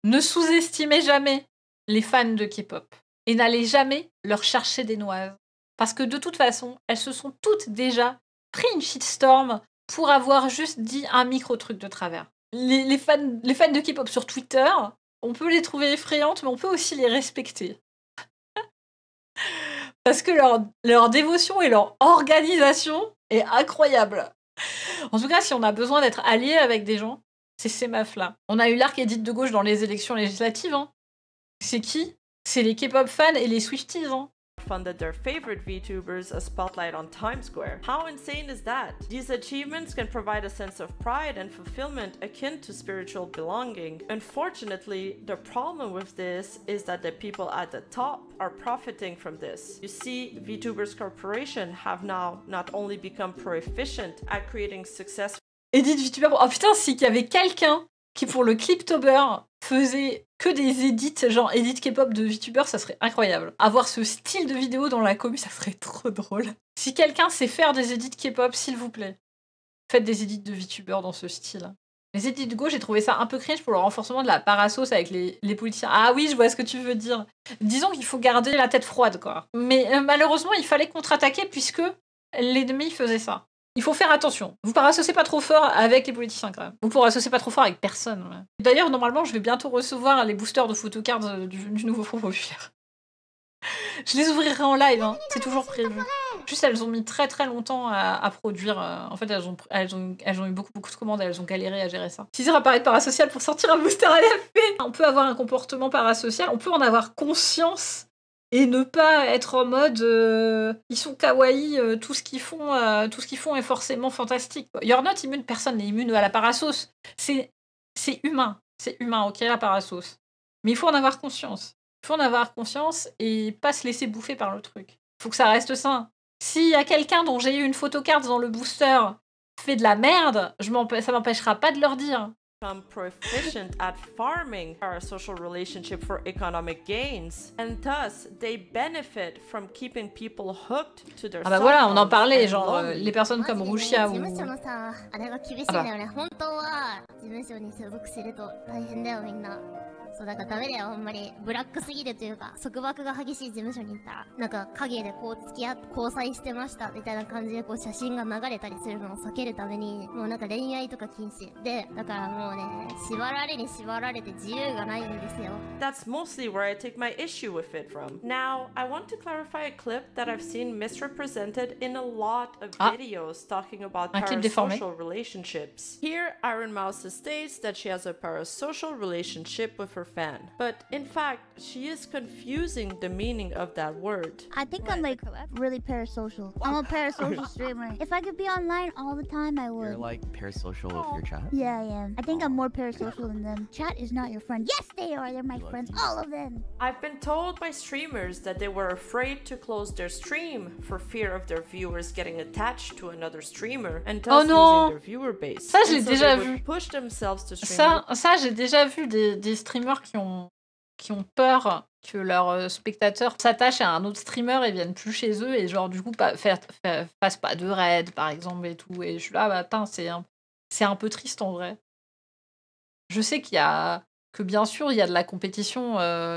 Ne sous-estimez jamais les fans de K-pop. Et n'allez jamais leur chercher des noises. Parce que de toute façon, elles se sont toutes déjà pris une shitstorm pour avoir juste dit un micro-truc de travers. Les fans de K-pop sur Twitter, on peut les trouver effrayantes, mais on peut aussi les respecter. Parce que leur dévotion et leur organisation est incroyable. En tout cas, si on a besoin d'être allié avec des gens, c'est ces meufs-là. On a eu l'arc Edith de gauche dans les élections législatives. Hein. C'est qui? C'est les K-pop fans et les Swifties. Hein. Funded their favorite VTubers a spotlight on Times Square. How insane is that? These achievements can provide a sense of pride and fulfillment akin to spiritual belonging. Unfortunately, the problem with this is that the people at the top are profiting from this. You see, VTubers Corporation have now not only become proficient at creating successful Edit VTuber. Oh putain, si qu'il y avait quelqu'un qui pour le Cliptober faisait que des edits, genre edit K-pop de VTuber, ça serait incroyable. Avoir ce style de vidéo dans la commu, ça serait trop drôle. Si quelqu'un sait faire des edits K-pop, s'il vous plaît, faites des edits de VTuber dans ce style. Les edits de gauche, j'ai trouvé ça un peu cringe pour le renforcement de la parasauce avec les politiciens. Ah oui, je vois ce que tu veux dire. Disons qu'il faut garder la tête froide, quoi. Mais malheureusement, il fallait contre-attaquer puisque l'ennemi faisait ça. Il faut faire attention. Vous parassaucez pas trop fort avec les politiciens quand même. Vous pourrez associer pas trop fort avec personne. Ouais. D'ailleurs, normalement, je vais bientôt recevoir les boosters de photocards du nouveau Front Populaire. Je les ouvrirai en live, hein. C'est toujours prévu. Juste, elles ont mis très très longtemps à produire. En fait, elles ont eu beaucoup de commandes, elles ont galéré à gérer ça. Teaser apparaît parasocial pour sortir un booster LFP. On peut avoir un comportement parasocial, on peut en avoir conscience et ne pas être en mode ils sont kawaii, tout ce qu'ils font est forcément fantastique. You're not immune, personne n'est immune à la parasauce. C'est humain, ok, la parasauce. Mais il faut en avoir conscience. Il faut en avoir conscience et pas se laisser bouffer par le truc. Il faut que ça reste sain. S'il y a quelqu'un dont j'ai eu une photocarte dans le booster fait de la merde, ça m'empêchera pas de leur dire. Become proficient at farming parasocial relationship for economic gains, and thus they benefit from keeping people hooked to their. Ah bah voilà, on en parlait, genre les personnes comme Rushia ou. Ah bah. そうだからダメだよ、あんまりブラックすぎるというか束縛が激しい事務所に行ったらなんか影でこう付き合って交際してましたみたいな感じでこう写真が流れたりするのを避けるためにもうなんか恋愛とか禁止でだからもうね縛られに縛られて自由がないんですよ That's mostly where I take my issue with it from. Now, I want to clarify a clip that I've seen misrepresented in a lot of videos talking about parasocial relationships. Here, Iron Mouse states that she has a parasocial relationship with her fan. But in fact, she is confusing the meaning of that word. I think I'm like really parasocial. I'm a parasocial streamer. If I could be online all the time, I would. You're like parasocial with your chat? Yeah, I am. I think I'm more parasocial than them. Chat is not your friend. Yes, they are. They're my friends. All of them. I've been told by streamers that they were afraid to close their stream for fear of their viewers getting attached to another streamer and thus losing their viewer base. Ça, j'ai déjà vu. Push themselves to stream. Ça, j'ai déjà vu des streamers qui ont peur que leurs spectateurs s'attachent à un autre streamer et viennent plus chez eux et genre du coup fassent pas de raid par exemple et tout. Et je suis là, bah putain, c'est un peu triste en vrai. Je sais que bien sûr il y a de la compétition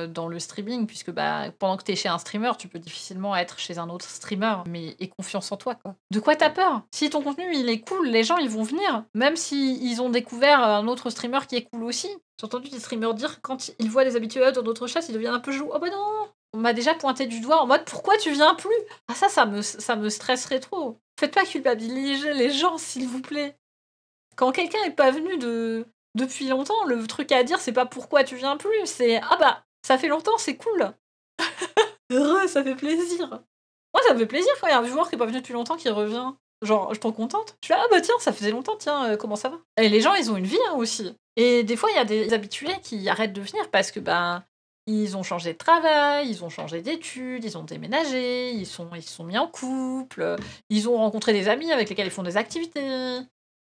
dans le streaming puisque bah pendant que t'es chez un streamer tu peux difficilement être chez un autre streamer, mais aie confiance en toi quoi. De quoi t'as peur? Si ton contenu il est cool, les gens ils vont venir, même si ils ont découvert un autre streamer qui est cool aussi. J'ai entendu des streamers dire quand ils voient des habitués dans d'autres chats ils deviennent un peu jaloux. Oh bah non, on m'a déjà pointé du doigt en mode pourquoi tu viens plus? Ah ça me stresserait trop. Faites pas culpabiliser les gens s'il vous plaît. Quand quelqu'un est pas venu depuis longtemps, le truc à dire, c'est pas pourquoi tu viens plus, c'est ah bah, ça fait longtemps, c'est cool. Heureux, ça fait plaisir. Moi, ça me fait plaisir quand il y a un viewer qui est pas venu depuis longtemps qui revient. Genre, je suis trop contente. Je suis là, ah bah tiens, ça faisait longtemps, tiens, comment ça va? Et les gens, ils ont une vie hein, aussi. Et des fois, il y a des habitués qui arrêtent de venir parce que, bah, ils ont changé de travail, ils ont changé d'études, ils ont déménagé, ils sont mis en couple, ils ont rencontré des amis avec lesquels ils font des activités.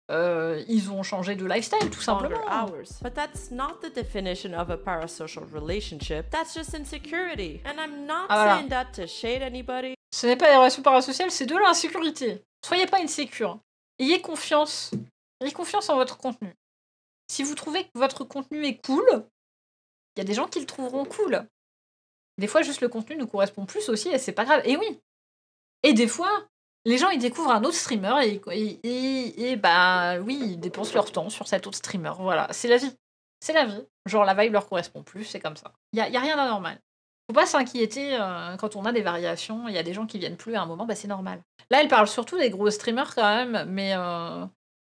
Ils ont changé de lifestyle tout simplement. But that's not the definition of a parasocial relationship. That's just insecurity. And I'm not saying that to shade anybody. Ce n'est pas des relations parasociales, c'est de l'insécurité. Soyez pas insécure. Ayez confiance. Ayez confiance en votre contenu. Si vous trouvez que votre contenu est cool, il y a des gens qui le trouveront cool. Des fois, juste le contenu nous correspond plus aussi et c'est pas grave. Et oui. Et des fois, les gens, ils découvrent un autre streamer et bah oui, ils dépensent leur temps sur cet autre streamer. Voilà, c'est la vie. C'est la vie. Genre, la vibe leur correspond plus, c'est comme ça. Y a rien d'anormal. Faut pas s'inquiéter quand on a des variations. Il y a des gens qui viennent plus à un moment, bah c'est normal. Là, elle parle surtout des gros streamers quand même, mais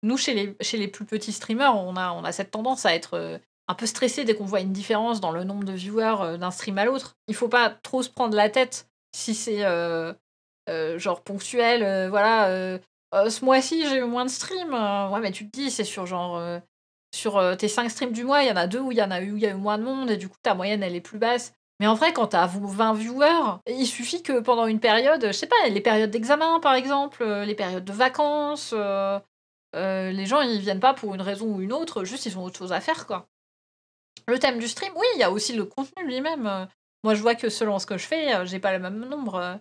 nous, chez les plus petits streamers, on a cette tendance à être un peu stressé dès qu'on voit une différence dans le nombre de viewers d'un stream à l'autre. Il faut pas trop se prendre la tête si c'est... genre ponctuel, voilà, ce mois-ci j'ai eu moins de streams, ouais mais tu te dis c'est sur genre sur tes 5 streams du mois, il y en a 2 où il y a eu moins de monde et du coup ta moyenne elle est plus basse. Mais en vrai quand t'as 20 viewers, il suffit que pendant une période, je sais pas, les périodes d'examen par exemple, les périodes de vacances, les gens ils viennent pas pour une raison ou une autre, juste ils ont autre chose à faire quoi. Le thème du stream, oui, il y a aussi le contenu lui-même. Moi je vois que selon ce que je fais, j'ai pas le même nombre.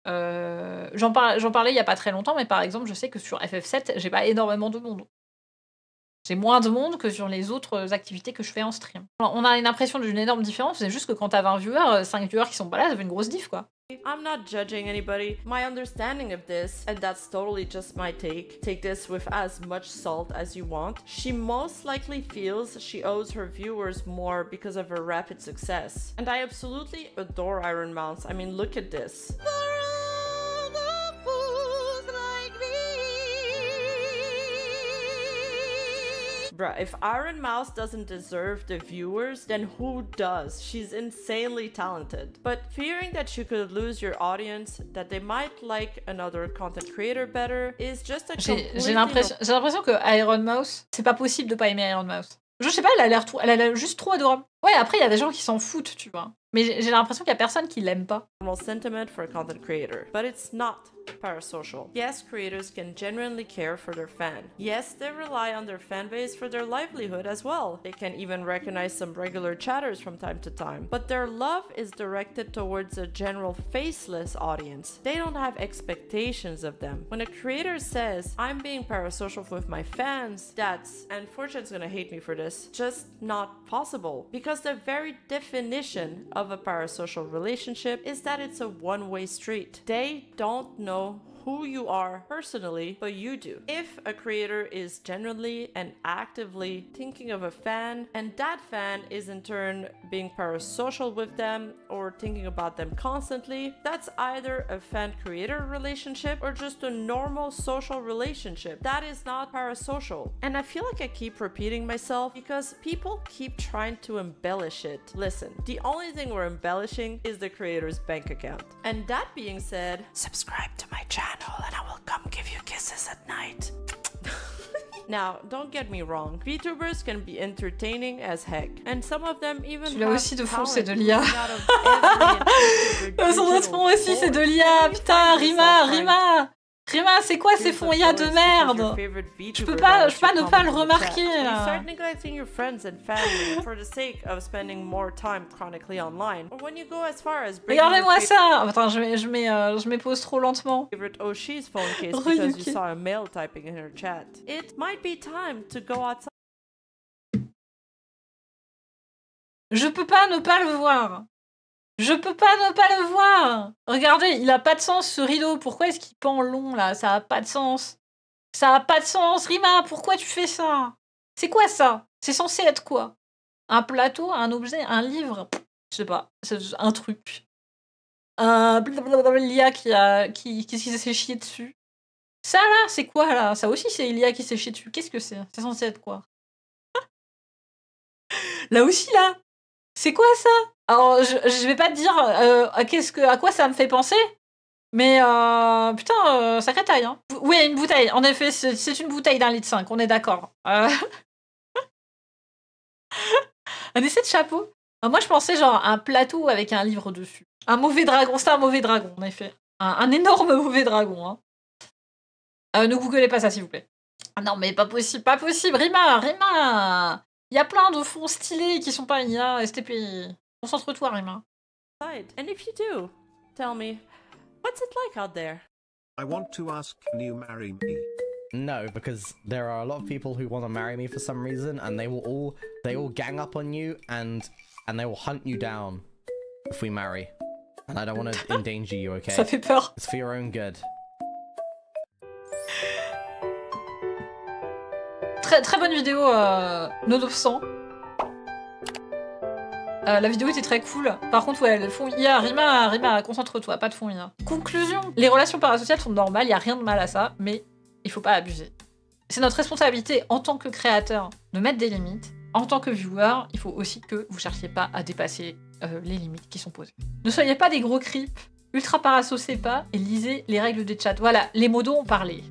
J'en parlais il y a pas très longtemps, mais par exemple, je sais que sur FF7, j'ai pas énormément de monde. J'ai moins de monde que sur les autres activités que je fais en stream. On a une impression d'une énorme différence, c'est juste que quand t'as 20 viewers, 5 viewers qui sont pas là, ça fait une grosse diff, quoi. I'm not judging anybody. My understanding of this, and that's totally just my take this with as much salt as you want. She most likely feels she owes her viewers more because of her rapid success. And I absolutely adore Iron Mouse. I mean, look at this. Bruh, if Iron Mouse doesn't deserve the viewers, then who does? She's insanely talented. But fearing that you could lose your audience, that they might like another content creator better, is just a J'ai l'impression que Iron Mouse, c'est pas possible de pas aimer Iron Mouse. Je sais pas, elle a l'air juste trop adorable. Ouais, après, il y a des gens qui s'en foutent, tu vois. Mais j'ai l'impression qu'il y a personne qui l'aime pas. Sentiment for a content creator, but it's not parasocial. Yes, creators can genuinely care for their fan. Yes, they rely on their fan base for their livelihood as well. They can even recognize some regular chatters from time to time. But their love is directed towards a general faceless audience. They don't have expectations of them. When a creator says, I'm being parasocial with my fans, that's, and Fortune's gonna hate me for this, just not possible. Because the very definition of a parasocial relationship is that it's a one-way street. They don't know who you are personally, but you do. If a creator is genuinely and actively thinking of a fan, and that fan is in turn being parasocial with them or thinking about them constantly, that's either a fan-creator relationship or just a normal social relationship. That is not parasocial. And I feel like I keep repeating myself because people keep trying to embellish it. Listen, the only thing we're embellishing is the creator's bank account. And that being said, subscribe to my channel and I will come give you kisses at night. Now, don't get me wrong, VTubers can be entertaining as heck, and some of them even Celui-là aussi de fond, c'est de l'IA. Son autre fond aussi, c'est de l'IA. Putain, Rima, c'est quoi ces fonds IA de merde? Je peux pas ne pas le remarquer. You start neglecting your friends and family for the sake of spending more time chronically online. Or when you go as far as regardez-moi ça. Attends, je m'épose trop lentement. Favorite Oshi's phone case because you saw a male typing in her chat. It might be time to go outside. Je peux pas ne pas le voir. Je peux pas ne pas le voir. Regardez, il a pas de sens ce rideau. Pourquoi est-ce qu'il pend long là? Ça a pas de sens. Ça a pas de sens. Rima, pourquoi tu fais ça? C'est quoi ça? C'est censé être quoi? Un plateau, un objet, un livre? Je sais pas. C'est un truc. Un l'IA qui s'est chié dessus. Ça là, c'est quoi là? Ça aussi c'est l'IA qui s'est chié dessus. Qu'est-ce que c'est? C'est censé être quoi? Là aussi là. C'est quoi ça? Alors, je vais pas te dire à quoi ça me fait penser, mais putain, sacrée taille. Hein. Oui, une bouteille. En effet, c'est une bouteille d'1,5 litre, on est d'accord. Un essai de chapeau. Moi, je pensais genre un plateau avec un livre dessus. Un mauvais dragon, c'est un mauvais dragon, en effet. Un énorme mauvais dragon. Hein. Ne googlez pas ça, s'il vous plaît. Ah non, mais pas possible, pas possible. Rima. Il y a plein de fonds stylés qui sont pas IA, STPI. Concentre-toi, Rima. And if you do, tell me, what's it like out there? I want to ask, can you marry me? No, because there are a lot of people who want to marry me for some reason, and they all gang up on you, and they will hunt you down if we marry. And I don't want to endanger you, okay? Ça fait peur. It's for your own good. Très bonne vidéo, Node of 100. La vidéo était très cool. Par contre, ouais, le fond IA, Rima, concentre-toi, pas de fond IA. Conclusion. Les relations parasociales sont normales, il n'y a rien de mal à ça, mais il faut pas abuser. C'est notre responsabilité en tant que créateur de mettre des limites. En tant que viewer, il faut aussi que vous cherchiez pas à dépasser les limites qui sont posées. Ne soyez pas des gros creeps, ultra parasociez pas et lisez les règles des chats. Voilà, les modos ont parlé.